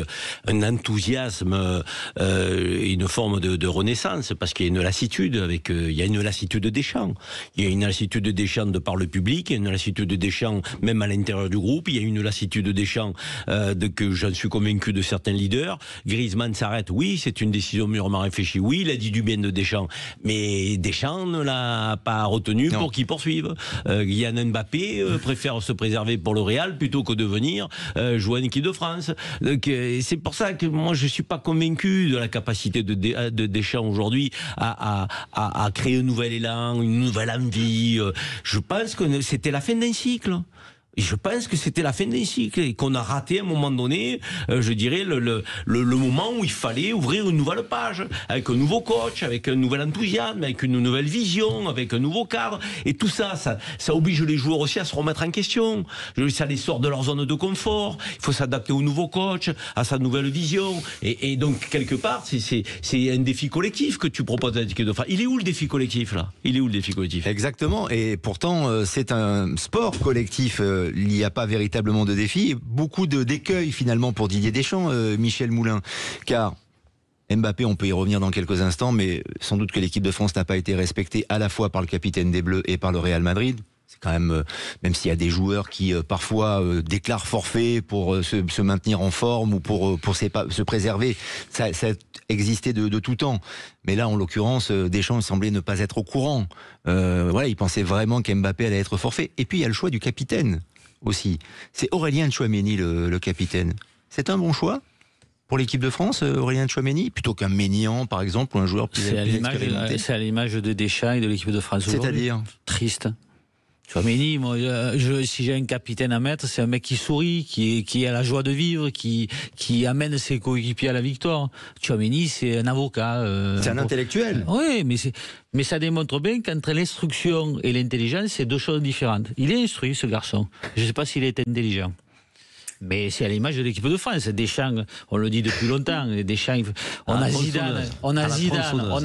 un enthousiasme et une forme de renaissance, parce qu'il y a une lassitude, il y a une lassitude Deschamps. Il y a une lassitude Deschamps de par le public, il y a une lassitude Deschamps même à l'intérieur du groupe, il y a une lassitude Deschamps que j'en suis convaincu de certains leaders. Griezmann s'arrête, oui, c'est une décision mûrement réfléchie, oui, il a dit du bien de Deschamps, mais Deschamps ne l'a pas retenu pour qu'il poursuive. Kylian Mbappé préfère se préserver pour le Real plutôt que de venir jouer en équipe de France. Donc, c'est pour ça que moi je suis pas convaincu de la capacité de Deschamps aujourd'hui à créer un nouvel élan, une nouvelle envie. Je pense que c'était la fin d'un cycle. Je pense que c'était la fin d'un cycle et qu'on a raté à un moment donné, je dirais, le moment où il fallait ouvrir une nouvelle page, avec un nouveau coach, avec un nouvel enthousiasme, avec une nouvelle vision, avec un nouveau cadre. Et tout ça oblige les joueurs aussi à se remettre en question. Ça les sort de leur zone de confort. Il faut s'adapter au nouveau coach, à sa nouvelle vision. Et donc, quelque part, c'est un défi collectif que tu proposes à l'équipe de France. Il est où le défi collectif, là ? Il est où le défi collectif ? Exactement. Et pourtant, c'est un sport collectif. Il n'y a pas véritablement de défi. Beaucoup d'écueils finalement pour Didier Deschamps, Michel Moulin, car Mbappé, on peut y revenir dans quelques instants, mais sans doute que l'équipe de France n'a pas été respectée à la fois par le capitaine des Bleus et par le Real Madrid. C'est quand même, même s'il y a des joueurs qui parfois déclarent forfait pour se maintenir en forme ou pour se préserver, ça a existé de tout temps. Mais là, en l'occurrence, Deschamps semblait ne pas être au courant. Voilà, il pensait vraiment qu'Mbappé allait être forfait. Et puis il y a le choix du capitaine aussi. C'est Aurélien Tchouaméni le capitaine. C'est un bon choix ? pour l'équipe de France, Aurélien Tchouaméni, plutôt qu'un Maignan, par exemple, ou un joueur plus expérimenté? C'est à l'image de Deschamps et de l'équipe de France aujourd'hui. C'est-à-dire triste. Tchouaméni, moi, si j'ai un capitaine à mettre, c'est un mec qui sourit, qui a la joie de vivre, qui amène ses coéquipiers à la victoire. Tchouaméni, c'est un avocat. C'est un intellectuel. Oui, mais ça démontre bien qu'entre l'instruction et l'intelligence, c'est deux choses différentes. Il est instruit, ce garçon. Je ne sais pas s'il est intelligent. Mais c'est à l'image de l'équipe de France. Deschamps, on le dit depuis longtemps. Deschamps, on a Zidane, on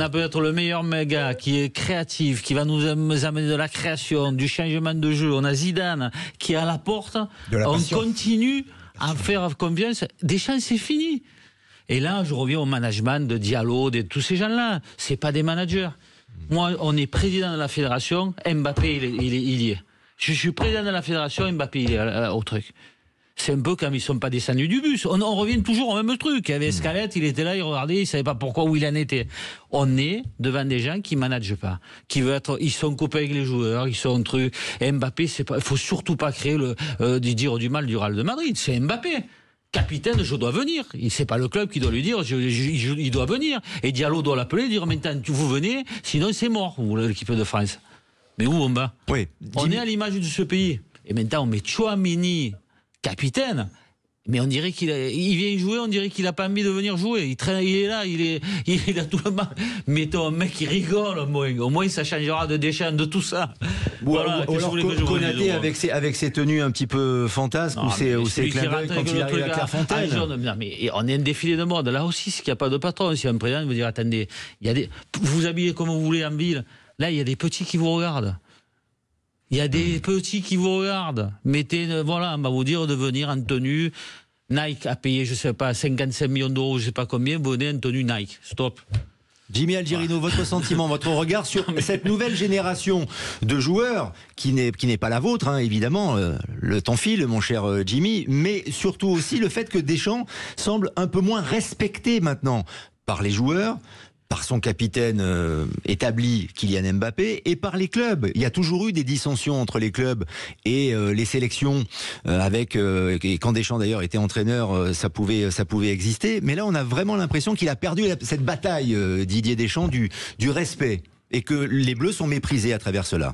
a peut-être le meilleur gars qui est créatif, qui va nous amener de la création, du changement de jeu. On a Zidane qui est à la porte. On continue à faire confiance. Deschamps, c'est fini. Et là, je reviens au management de Diallo, de tous ces gens-là. C'est pas des managers. Moi, on est président de la fédération. Mbappé, il y est. Je suis président de la fédération. Mbappé, il est au truc. C'est un peu comme ils ne sont pas descendus du bus. On revient toujours au même truc. Il y avait Escalette, il était là, il regardait, il ne savait pas pourquoi, où il en était. On est devant des gens qui ne managent pas. Ils sont copains avec les joueurs, ils sont trucs. Et Mbappé, il ne faut surtout pas créer dire du mal du Real de Madrid. C'est Mbappé. Capitaine, je dois venir. C'est pas le club qui doit lui dire, il doit venir. Et Diallo doit l'appeler, dire maintenant, vous venez, sinon c'est mort, l'équipe de France. Mais où on va? Oui. On est à l'image de ce pays. Et maintenant, on met Tchouaméni capitaine, mais on dirait il vient jouer, on dirait qu'il n'a pas envie de venir jouer. Il est là, il a tout le mal. Mettons un mec qui rigole au moins ça changera de Deschamps, de tout ça. Voilà, ou alors Konaté avec ses tenues un petit peu fantasmes, ou ses clins d'œil quand il arrive à Clairefontaine. Non, mais on est un défilé de mode. Là aussi, c'est qu'il n'y a pas de patron. Si un président veut dire, attendez, vous habillez comme vous voulez en ville, là il y a des petits qui vous regardent. Il y a des petits qui vous regardent. On va vous dire de venir en tenue. Nike a payé, je ne sais pas, 55 millions d'euros, je ne sais pas combien, vous venez en tenue Nike. Stop. Jimmy Algerino, votre sentiment, votre regard sur cette nouvelle génération de joueurs qui n'est pas la vôtre, hein, évidemment. Le temps file, mon cher Jimmy, mais surtout aussi le fait que Deschamps semble un peu moins respecté maintenant par les joueurs, par son capitaine établi, Kylian Mbappé, et par les clubs. Il y a toujours eu des dissensions entre les clubs et les sélections, et quand Deschamps d'ailleurs était entraîneur, ça pouvait exister. Mais là, on a vraiment l'impression qu'il a perdu cette bataille, Didier Deschamps, du respect, et que les Bleus sont méprisés à travers cela.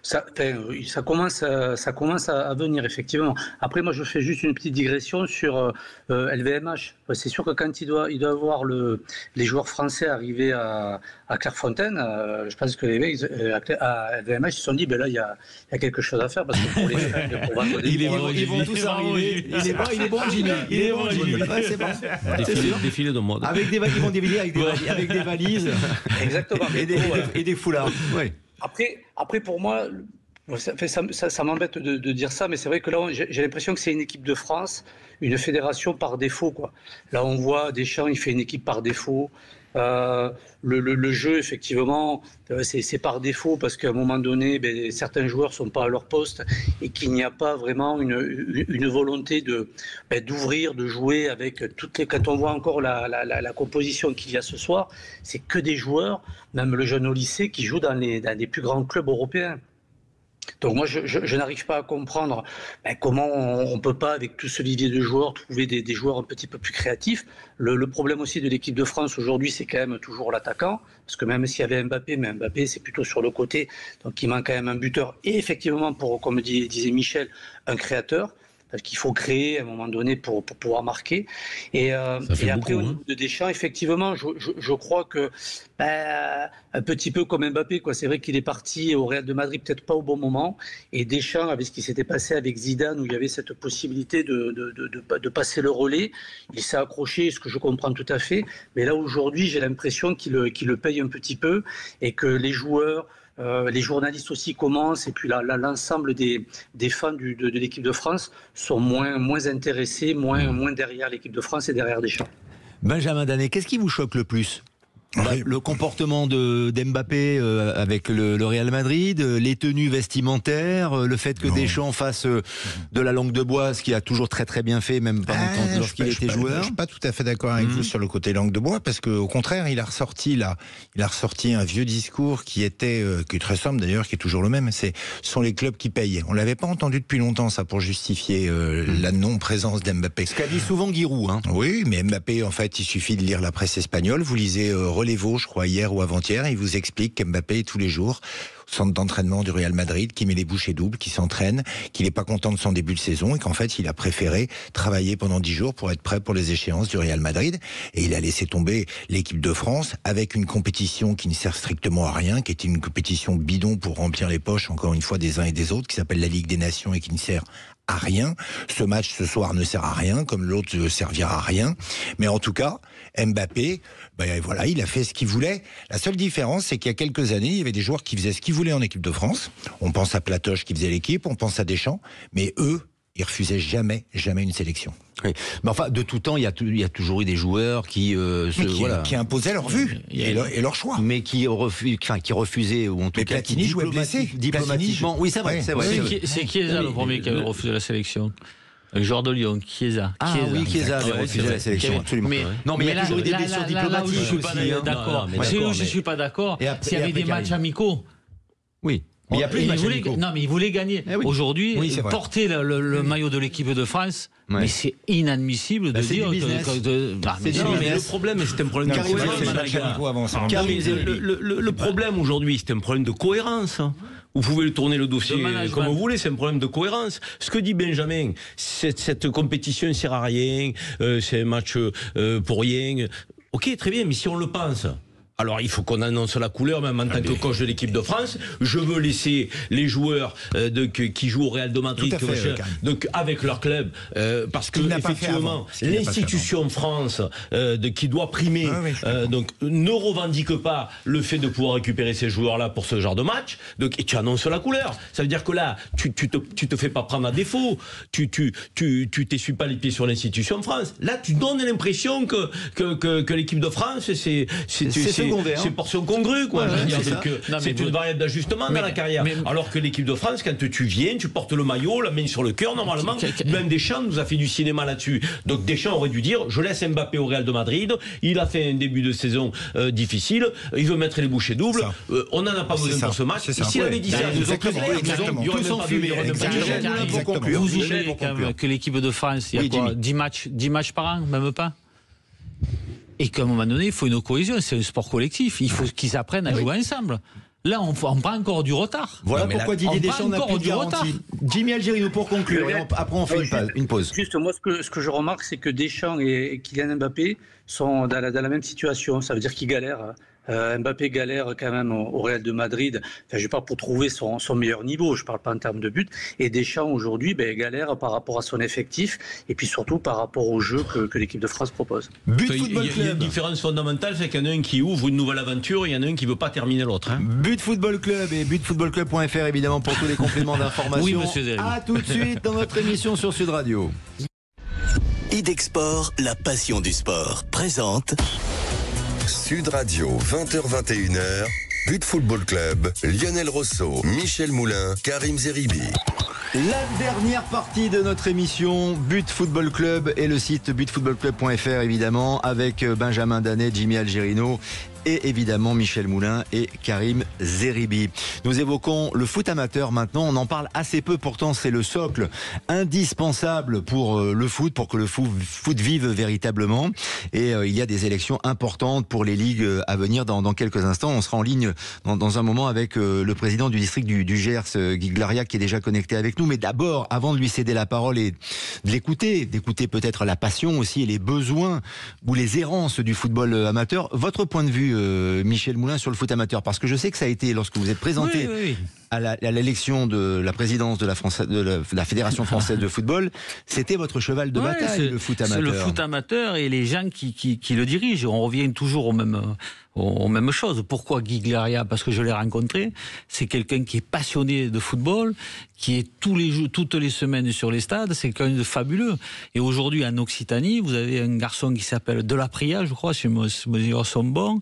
Ça commence à venir, effectivement. Après, moi, je fais juste une petite digression sur LVMH. C'est sûr que quand il doit voir les joueurs français arriver à Clairefontaine, je pense que les mecs à LVMH se sont dit, là, il y a quelque chose à faire, parce que pour les fans, pour vendre des ils vont tous arriver. Il est bon, Jimmy. Il est bon, Jimmy. Ouais, c'est bon. Défilé de mode. Ils vont défiler avec des valises. Exactement. Et des foulards. Ouais. Après, pour moi, ça m'embête de dire ça, mais c'est vrai que là, j'ai l'impression que c'est une équipe de France, une fédération par défaut, quoi. Là, on voit Deschamps, il fait une équipe par défaut. Le jeu, effectivement, c'est par défaut parce qu'à un moment donné, certains joueurs ne sont pas à leur poste et qu'il n'y a pas vraiment une volonté d'ouvrir, de jouer avec toutes les. Quand on voit encore la composition qu'il y a ce soir, c'est que des joueurs, même le jeune au lycée, qui jouent dans les plus grands clubs européens. Donc moi, je n'arrive pas à comprendre comment on ne peut pas, avec tout ce vivier de joueurs, trouver des joueurs un petit peu plus créatifs. Le problème aussi de l'équipe de France aujourd'hui, c'est quand même toujours l'attaquant, parce que même s'il y avait Mbappé, mais Mbappé, c'est plutôt sur le côté, donc il manque quand même un buteur, et effectivement, comme disait Michel, un créateur, parce qu'il faut créer à un moment donné pour pouvoir marquer. Et après, au niveau de Deschamps, effectivement, je crois que un petit peu comme Mbappé, quoi. C'est vrai qu'il est parti au Real de Madrid peut-être pas au bon moment. Et Deschamps, avec ce qui s'était passé avec Zidane, où il y avait cette possibilité de passer le relais, il s'est accroché, ce que je comprends tout à fait. Mais là, aujourd'hui, j'ai l'impression qu'il le paye un petit peu et que les joueurs... les journalistes aussi commencent, et puis l'ensemble des fans de l'équipe de France sont moins intéressés, moins derrière l'équipe de France et derrière Deschamps. Benjamin Danet, qu'est-ce qui vous choque le plus Le comportement d'Mbappé avec le Real Madrid, les tenues vestimentaires, le fait que Deschamps fasse de la langue de bois, ce qu'il a toujours très très bien fait, même lorsqu'il était joueur. Je suis pas tout à fait d'accord avec vous sur le côté langue de bois, parce qu'au contraire, il a ressorti un vieux discours qui est très simple d'ailleurs, qui est toujours le même. Ce sont les clubs qui payent. On l'avait pas entendu depuis longtemps, ça, pour justifier la non-présence d'Mbappé. Ce qu'a dit souvent Giroud. Oui, mais Mbappé, en fait, il suffit de lire la presse espagnole. Vous lisez Relevo, je crois, hier ou avant-hier, et il vous explique qu'Mbappé est tous les jours au centre d'entraînement du Real Madrid, qui met les bouchées doubles, qui s'entraîne, qu'il n'est pas content de son début de saison et qu'en fait, il a préféré travailler pendant 10 jours pour être prêt pour les échéances du Real Madrid. Et il a laissé tomber l'équipe de France avec une compétition qui ne sert strictement à rien, qui est une compétition bidon pour remplir les poches, encore une fois, des uns et des autres, qui s'appelle la Ligue des Nations et qui ne sert à rien. Ce match ce soir ne sert à rien, comme l'autre ne servira à rien. Mais en tout cas, Mbappé, voilà, il a fait ce qu'il voulait. La seule différence, c'est qu'il y a quelques années, il y avait des joueurs qui faisaient ce qu'ils voulaient en équipe de France. On pense à Platoche qui faisait l'équipe, on pense à Deschamps, mais eux, ils refusaient jamais une sélection. Oui. Mais enfin, de tout temps, il y a toujours eu des joueurs qui imposaient leur vue et leur choix. Mais qui refusaient, ou en tout cas Platini jouait blessé. Diplomatiquement. Oui, c'est vrai. C'est Chiesa le premier qui avait refusé la sélection. Le joueur de Lyon, Chiesa. Chiesa avait refusé la sélection, absolument. Mais il y a toujours eu des blessures diplomatiques aussi. Je ne suis pas d'accord. S'il y avait des matchs amicaux. Oui. Mais il y a plus de matchs amicaux. Non, mais il voulait gagner. Aujourd'hui, porter le maillot de l'équipe de France, mais c'est inadmissible de dire que... le problème, c'est un problème de cohérence. Le problème aujourd'hui, c'est un problème de cohérence. Vous pouvez tourner le dossier comme vous voulez, c'est un problème de cohérence. Ce que dit Benjamin, cette compétition ne sert à rien, c'est un match pour rien. Ok, très bien, mais si on le pense... Alors il faut qu'on annonce la couleur, même en tant que coach de l'équipe de France. Je veux laisser les joueurs qui jouent au Real de Madrid donc avec leur club, parce que effectivement l'institution France qui doit primer, donc ne revendique pas le fait de pouvoir récupérer ces joueurs-là pour ce genre de match. Donc et tu annonces la couleur. Ça veut dire que là, tu te fais pas prendre à défaut. Tu t'essuies pas les pieds sur l'institution France. Là, tu donnes l'impression que l'équipe de France c'est portion congrue, quoi. C'est une variable d'ajustement dans la carrière. Alors que l'équipe de France, quand tu viens, tu portes le maillot, la main sur le cœur, normalement. Même Deschamps nous a fait du cinéma là-dessus. Donc Deschamps aurait dû dire, je laisse Mbappé au Real de Madrid. Il a fait un début de saison difficile. Il veut mettre les bouchées doubles. On n'en a pas besoin pour ce match. S'il avait dit ça, il y aurait même pas de... Vous oubliez que l'équipe de France, il y a quoi, 10 matchs par an, même pas? Et qu'à un moment donné, il faut une cohésion, c'est un sport collectif, il faut qu'ils apprennent à jouer ensemble. Là, on prend encore du retard. Voilà pourquoi Didier Deschamps n'a plus de garantie. Jimmy Algerino, pour conclure, et après on fait une pause. Juste, moi, ce que je remarque, c'est que Deschamps et Kylian Mbappé sont dans la même situation. Ça veut dire qu'ils galèrent. Mbappé galère quand même au Real de Madrid. Enfin, je ne vais pas pour trouver son meilleur niveau, je ne parle pas en termes de but. Et Deschamps aujourd'hui galère par rapport à son effectif et puis surtout par rapport au jeu que l'équipe de France propose. Il y a une différence fondamentale, c'est qu'il y en a un qui ouvre une nouvelle aventure, il y en a un qui ne veut pas terminer l'autre. But Football Club et butfootballclub.fr évidemment pour tous les compléments d'information. Oui, monsieur Zerbi. À tout de suite dans notre émission sur Sud Radio. Idexport, la passion du sport, présente Sud Radio, 20h-21h, But Football Club, Lionel Rosso, Michel Moulin, Karim Zeribi. La dernière partie de notre émission, But Football Club et le site butfootballclub.fr évidemment, avec Benjamin Danet, Jimmy Algerino et évidemment Michel Moulin et Karim Zeribi. Nous évoquons le foot amateur maintenant, on en parle assez peu, pourtant c'est le socle indispensable pour le foot, pour que le foot vive véritablement. Et il y a des élections importantes pour les ligues à venir dans quelques instants. On sera en ligne dans un moment avec le président du district du Gers, Guy Glaria, qui est déjà connecté avec nous. Mais d'abord, avant de lui céder la parole et de d'écouter peut-être la passion aussi et les besoins ou les errances du football amateur, votre point de vue Michel Moulin sur le foot amateur, parce que je sais que ça a été, lorsque vous êtes présenté à l'élection de la présidence de la Fédération française de football, c'était votre cheval de bataille, le foot amateur. Le foot amateur et les gens qui le dirigent. On revient toujours aux mêmes choses. Pourquoi Guy Glaria? Parce que je l'ai rencontré. C'est quelqu'un qui est passionné de football, qui est toutes les semaines sur les stades. C'est quelqu'un de fabuleux. Et aujourd'hui, en Occitanie, vous avez un garçon qui s'appelle Delapria, je crois, si mes souvenirs sont bons,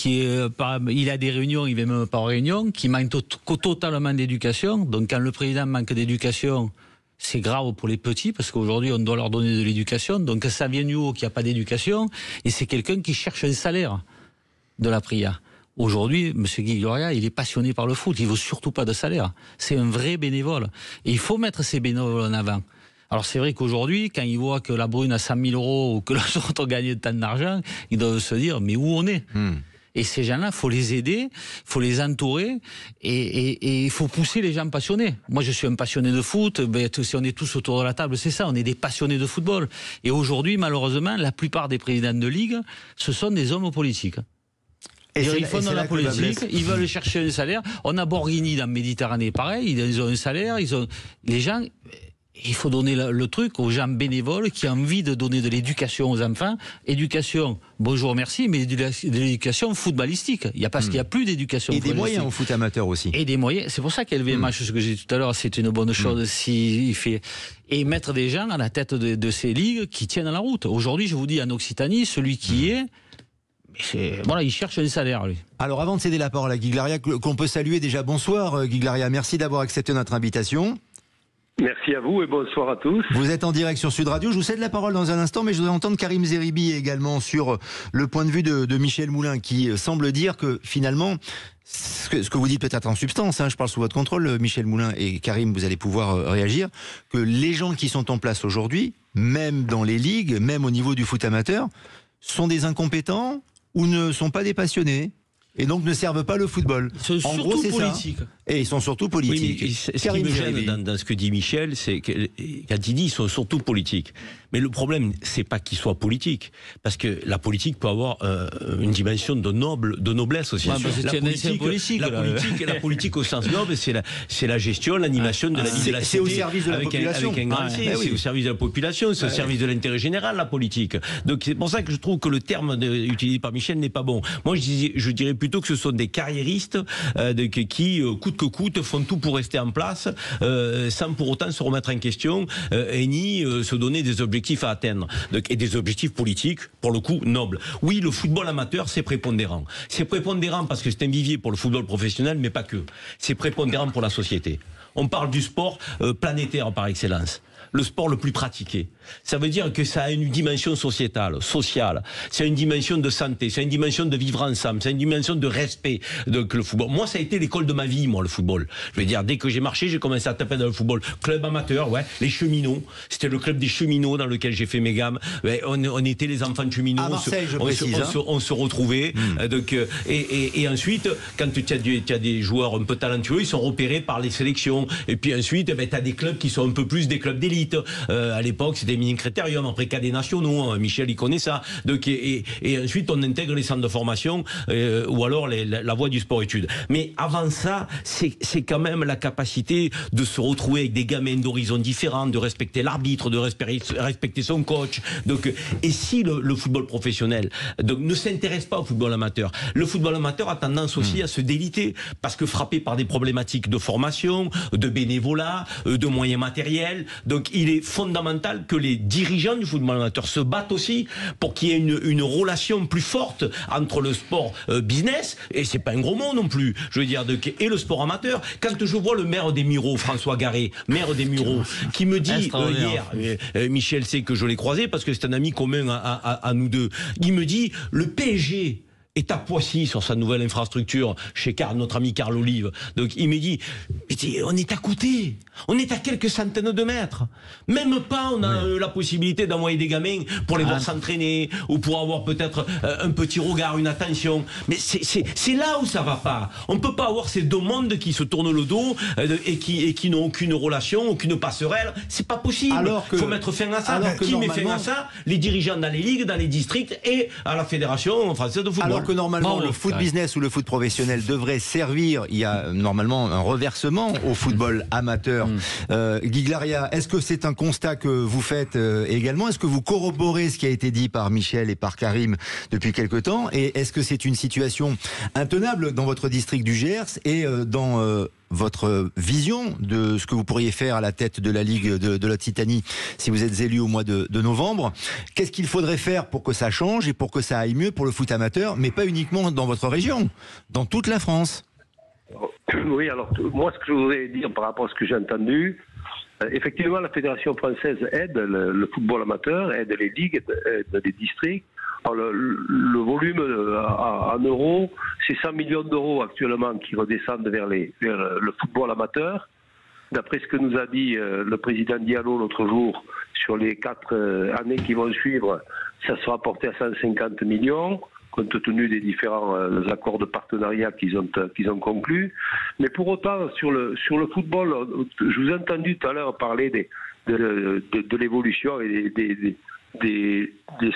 il a des réunions, il ne vient même pas aux réunions, qui manque totalement d'éducation. Donc quand le président manque d'éducation, c'est grave pour les petits, parce qu'aujourd'hui, on doit leur donner de l'éducation. Donc ça vient du haut qu'il n'y a pas d'éducation, et c'est quelqu'un qui cherche un salaire de la Pria. Aujourd'hui, M. Guy Gloria, il est passionné par le foot, il ne veut surtout pas de salaire. C'est un vrai bénévole. Et il faut mettre ces bénévoles en avant. Alors c'est vrai qu'aujourd'hui, quand ils voient que la Brune a 100 000 € ou que les autres ont gagné tant d'argent, ils doivent se dire, mais où on est Et ces gens-là, il faut les aider, il faut les entourer, et il faut pousser les gens passionnés. Moi, je suis un passionné de foot, si on est tous autour de la table, c'est ça, on est des passionnés de football. Et aujourd'hui, malheureusement, la plupart des présidents de ligue, ce sont des hommes politiques. Ils font dans la politique, ils veulent chercher un salaire. On a Borghini dans Méditerranée, pareil, ils ont un salaire, les gens... Il faut donner le truc aux gens bénévoles qui ont envie de donner de l'éducation aux enfants. Éducation, bonjour, merci, mais de l'éducation footballistique. Il y a parce qu'il n'y a plus d'éducation footballistique. Et des moyens au foot amateur aussi. Et des moyens. C'est pour ça qu'LVMH, ce que j'ai dit tout à l'heure, c'est une bonne chose s'il fait. Et mettre des gens à la tête de ces ligues qui tiennent la route. Aujourd'hui, je vous dis, en Occitanie, celui qui voilà, il cherche un salaire, lui. Alors, avant de céder la parole à Guy Glaria, qu'on peut saluer déjà, bonsoir Guy Glaria, merci d'avoir accepté notre invitation. Merci à vous et bonsoir à tous. Vous êtes en direct sur Sud Radio. Je vous cède la parole dans un instant, mais je voudrais entendre Karim Zeribi également sur le point de vue de Michel Moulin, qui semble dire que finalement, ce que vous dites peut-être en substance, je parle sous votre contrôle, Michel Moulin et Karim, vous allez pouvoir réagir, que les gens qui sont en place aujourd'hui, même dans les ligues, même au niveau du foot amateur, sont des incompétents ou ne sont pas des passionnés et donc ne servent pas le football. Ils sont surtout politiques. Et ils sont surtout politiques. Oui, ce qui me gêne dans ce que dit Michel, c'est que quand il dit ils sont surtout politiques. Mais le problème, c'est pas qu'ils soient politiques, parce que la politique peut avoir une dimension de noblesse aussi. La politique au sens noble, c'est la gestion, l'animation de la vie de la cité. C'est au service de la population. Avec un grand C, c'est au service de la population, c'est au service de l'intérêt général, la politique. Donc c'est pour ça que je trouve que le terme utilisé par Michel n'est pas bon. Moi, je dirais plutôt que ce sont des carriéristes qui, coûte que coûte, font tout pour rester en place, sans pour autant se remettre en question ni se donner des objectifs à atteindre, et des objectifs politiques, pour le coup, nobles. Oui, le football amateur, c'est prépondérant. C'est prépondérant parce que c'est un vivier pour le football professionnel, mais pas que. C'est prépondérant pour la société. On parle du sport planétaire par excellence. Le sport le plus pratiqué. Ça veut dire que ça a une dimension sociétale, sociale. C'est une dimension de santé, c'est une dimension de vivre ensemble, c'est une dimension de respect. Donc le football. Moi, ça a été l'école de ma vie, moi, le football. Je veux dire, dès que j'ai marché, j'ai commencé à taper dans le football. Club amateur, les cheminots. C'était le club des cheminots dans lequel j'ai fait mes gammes. On était les enfants de cheminots. À Marseille, on se retrouvait. Donc, et ensuite, quand tu as des joueurs un peu talentueux, ils sont repérés par les sélections. Et puis ensuite, tu as des clubs qui sont un peu plus des clubs d'élite. À l'époque, c'était Mini Critérium, après cadets nationaux, Michel il connaît ça. Donc, et ensuite on intègre les centres de formation ou alors la voie du sport-études. Mais avant ça, c'est quand même la capacité de se retrouver avec des gamins d'horizons différents, de respecter l'arbitre, de respecter son coach. Donc, et si le football professionnel ne s'intéresse pas au football amateur, le football amateur a tendance aussi à se déliter, parce que frappé par des problématiques de formation, de bénévolat, de moyens matériels. Donc il est fondamental que les dirigeants du football amateur se battent aussi pour qu'il y ait une relation plus forte entre le sport business, et c'est pas un gros mot non plus, je veux dire, et le sport amateur. Quand je vois le maire des Mureaux, François Garret, maire des Mureaux, qui me dit hier, Michel sait que je l'ai croisé parce que c'est un ami commun à nous deux, il me dit, le PSG est à Poissy sur sa nouvelle infrastructure chez notre ami Carl Olive. Donc il me dit, on est à côté, on est à quelques centaines de mètres. Même pas on a la possibilité d'envoyer des gamins pour les voir s'entraîner ou pour avoir peut-être un petit regard, une attention. Mais c'est là où ça va pas. On peut pas avoir ces deux mondes qui se tournent le dos et qui n'ont aucune relation, aucune passerelle. C'est pas possible. Il faut mettre fin à ça. Qui met fin à ça? Les dirigeants dans les ligues, dans les districts et à la Fédération française de football. Alors que normalement, le foot business ou le foot professionnel devrait servir, il y a normalement un reversement au football amateur. Guy Glaria, est-ce que c'est un constat que vous faites également? Est-ce que vous corroborez ce qui a été dit par Michel et par Karim depuis quelque temps? Et est-ce que c'est une situation intenable dans votre district du Gers et dans votre vision de ce que vous pourriez faire à la tête de la Ligue de l'Occitanie si vous êtes élu au mois de novembre. Qu'est-ce qu'il faudrait faire pour que ça change et pour que ça aille mieux pour le foot amateur, mais pas uniquement dans votre région, dans toute la France? Oui, alors moi ce que je voudrais dire par rapport à ce que j'ai entendu, effectivement la Fédération française aide le football amateur, aide les ligues, aide les districts. Alors, le volume en euros, c'est 100 millions d'euros actuellement qui redescendent vers le football amateur. D'après ce que nous a dit le président Diallo l'autre jour, sur les 4 années qui vont suivre, ça sera porté à 150 millions. Compte tenu des différents accords de partenariat qu'ils ont conclus. Mais pour autant, sur le football, je vous ai entendu tout à l'heure parler de l'évolution et des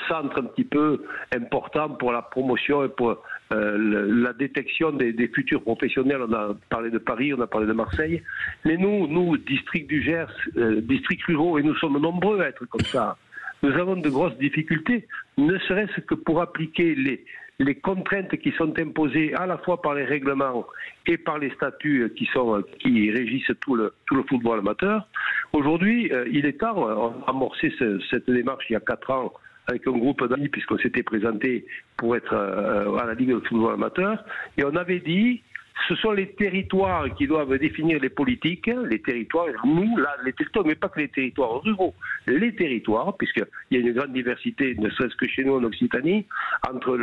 centres un petit peu importants pour la promotion et pour la détection des futurs professionnels. On a parlé de Paris, on a parlé de Marseille. Mais nous, district du Gers, districts ruraux, et nous sommes nombreux à être comme ça, nous avons de grosses difficultés, ne serait-ce que pour appliquer les contraintes qui sont imposées à la fois par les règlements et par les statuts qui régissent tout le football amateur. Aujourd'hui, il est temps, on a amorcé cette démarche il y a 4 ans avec un groupe d'amis, puisqu'on s'était présenté pour être à la Ligue de football amateur, et on avait dit ce sont les territoires qui doivent définir les politiques, les territoires, nous, là, les territoires, mais pas que les territoires ruraux, les territoires, puisqu'il y a une grande diversité, ne serait-ce que chez nous en Occitanie, entre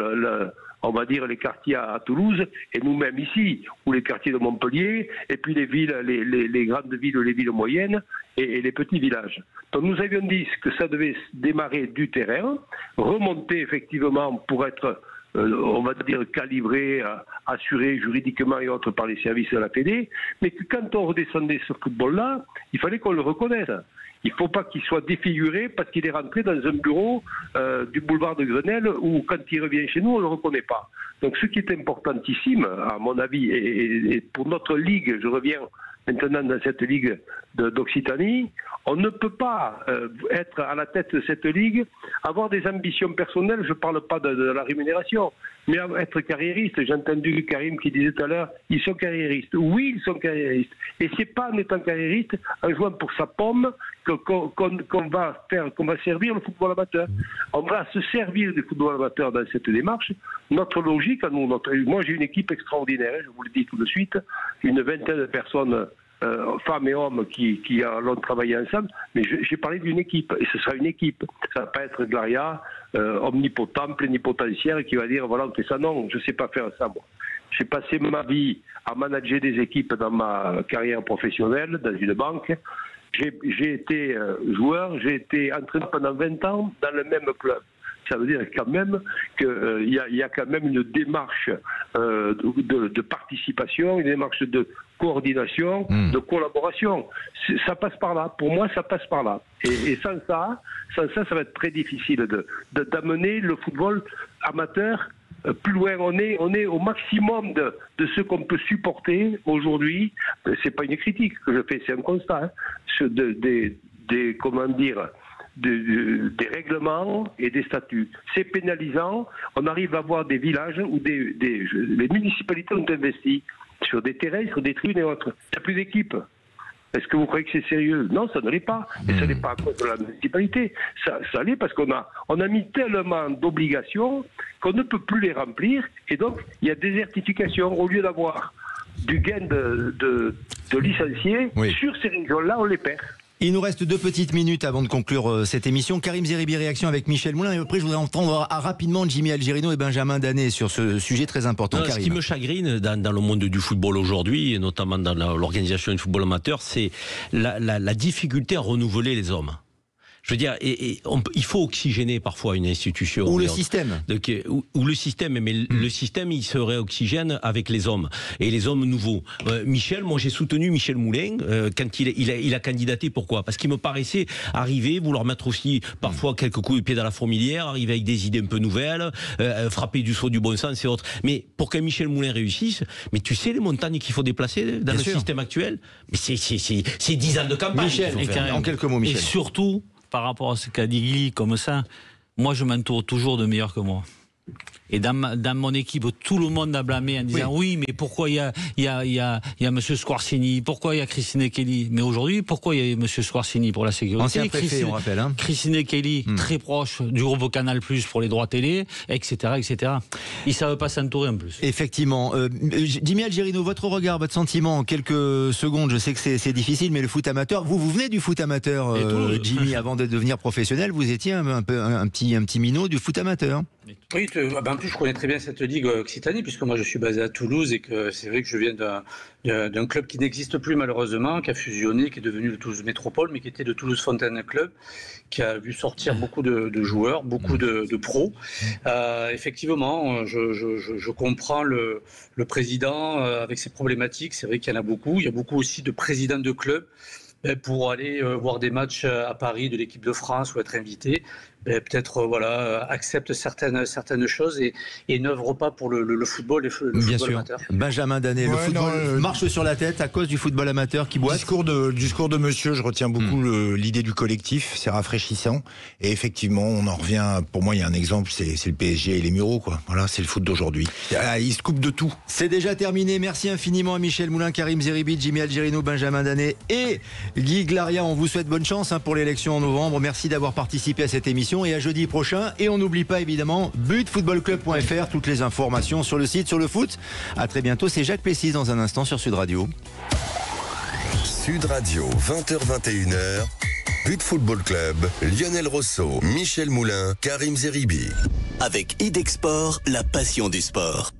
on va dire les quartiers à Toulouse et nous-mêmes ici, ou les quartiers de Montpellier, et puis les villes, les grandes villes, les villes moyennes et les petits villages. Donc nous avions dit que ça devait démarrer du terrain, remonter effectivement pour être on va dire calibré, assuré juridiquement et autres par les services de la Fédé, mais que quand on redescendait ce football-là, il fallait qu'on le reconnaisse. Il ne faut pas qu'il soit défiguré parce qu'il est rentré dans un bureau du boulevard de Grenelle où quand il revient chez nous, on ne le reconnaît pas. Donc ce qui est importantissime, à mon avis, et pour notre ligue, je reviens maintenant dans cette ligue d'Occitanie, on ne peut pas être à la tête de cette ligue, avoir des ambitions personnelles, je ne parle pas de la rémunération, mais être carriériste. J'ai entendu Karim qui disait tout à l'heure, ils sont carriéristes. Oui, ils sont carriéristes. Et c'est pas en étant carriériste, en jouant pour sa pomme, qu'on va servir le football amateur. On va se servir du football amateur dans cette démarche. Notre logique, à nous, moi j'ai une équipe extraordinaire, je vous le dis tout de suite, une vingtaine de personnes, femmes et hommes qui allons travailler ensemble, mais j'ai parlé d'une équipe, et ce sera une équipe. Ça ne va pas être Glaria, omnipotent, plénipotentiaire, qui va dire voilà, on fait ça. Non, je ne sais pas faire ça, moi. J'ai passé ma vie à manager des équipes dans ma carrière professionnelle, dans une banque. J'ai été joueur, j'ai été entraîneur pendant 20 ans dans le même club. Ça veut dire quand même qu'il y a quand même une démarche de participation, une démarche de coordination, de collaboration. Ça passe par là. Pour moi, ça passe par là. Et sans ça, ça va être très difficile d'amener le football amateur plus loin. On est au maximum de ce qu'on peut supporter aujourd'hui. C'est pas une critique que je fais, c'est un constat. Comment dire, des règlements et des statuts. C'est pénalisant. On arrive à voir des villages où les municipalités ont investi sur des terrains, sur des tribunes et autres. Il n'y a plus d'équipe. Est-ce que vous croyez que c'est sérieux? Non, ça ne l'est pas. Et ça n'est pas à cause de la municipalité. Ça l'est parce qu'on a mis tellement d'obligations qu'on ne peut plus les remplir. Et donc, il y a désertification. Au lieu d'avoir du gain de licenciés, sur ces régions-là, on les perd. Il nous reste 2 petites minutes avant de conclure cette émission. Karim Zeribi, réaction avec Michel Moulin. Et après, je voudrais entendre rapidement Jimmy Algerino et Benjamin Danet sur ce sujet très important. Non, ce qui me chagrine dans le monde du football aujourd'hui, et notamment dans l'organisation du football amateur, c'est la difficulté à renouveler les hommes. Je veux dire, il faut oxygéner parfois une institution. Ou le système. Ou le système, mais le système, il se réoxygène avec les hommes. Et les hommes nouveaux. Moi j'ai soutenu Michel Moulin quand il a candidaté. Pourquoi? Parce qu'il me paraissait arriver, vouloir mettre aussi parfois quelques coups de pied dans la fourmilière, arriver avec des idées un peu nouvelles, frapper du saut du bon sens et autres. Mais pour qu'un Michel Moulin réussisse, mais tu sais les montagnes qu'il faut déplacer dans système actuel? Mais c'est 10 ans de campagne. Michel, en quelques mots, Michel. Et surtout, par rapport à ce qu'a dit Guy, comme ça, moi je m'entoure toujours de meilleurs que moi. Et dans mon équipe, tout le monde a blâmé en disant oui, mais pourquoi il y a M. Squarcini, pourquoi il y a Christine Kelly. Mais aujourd'hui, pourquoi il y a M. Squarcini pour la sécurité? Ancien préfet, on rappelle. Hein. Christine Kelly, très proche du groupe Canal+, pour les droits télé, etc. etc. Ils ne savent pas s'entourer en plus. Effectivement. Jimmy Algerino, votre regard, votre sentiment en quelques secondes, je sais que c'est difficile, mais le foot amateur, vous venez du foot amateur, Jimmy, avant de devenir professionnel, vous étiez un petit minot du foot amateur. Oui, en plus je connais très bien cette ligue Occitanie, puisque moi je suis basé à Toulouse et que c'est vrai que je viens d'un club qui n'existe plus malheureusement, qui a fusionné, qui est devenu le Toulouse Métropole, mais qui était le Toulouse Fontaine Club, qui a vu sortir beaucoup de joueurs, beaucoup de pros. Effectivement, je comprends le président avec ses problématiques, c'est vrai qu'il y en a beaucoup. Il y a beaucoup aussi de présidents de clubs pour aller voir des matchs à Paris de l'équipe de France ou être invité. Peut-être accepte certaines choses et n'œuvre pas pour le football et le Bien football sûr. amateur. Benjamin Danet, le football marche sur la tête à cause du football amateur qui boite. Discours de monsieur, je retiens beaucoup l'idée du collectif, c'est rafraîchissant. Et effectivement, on en revient, pour moi il y a un exemple, c'est le PSG et les Mureaux, quoi. Voilà, c'est le foot d'aujourd'hui. Ils se coupent de tout. C'est déjà terminé, merci infiniment à Michel Moulin, Karim Zeribi, Jimmy Algerino, Benjamin Danet et Guy Glaria. On vous souhaite bonne chance pour l'élection en novembre. Merci d'avoir participé à cette émission. Et à jeudi prochain. Et on n'oublie pas évidemment butfootballclub.fr, toutes les informations sur le site, sur le foot. À très bientôt. C'est Jacques Plessis dans un instant sur Sud Radio. Sud Radio, 20h-21h. But Football Club, Lionel Rosso, Michel Moulin, Karim Zeribi. Avec Idexport, la passion du sport.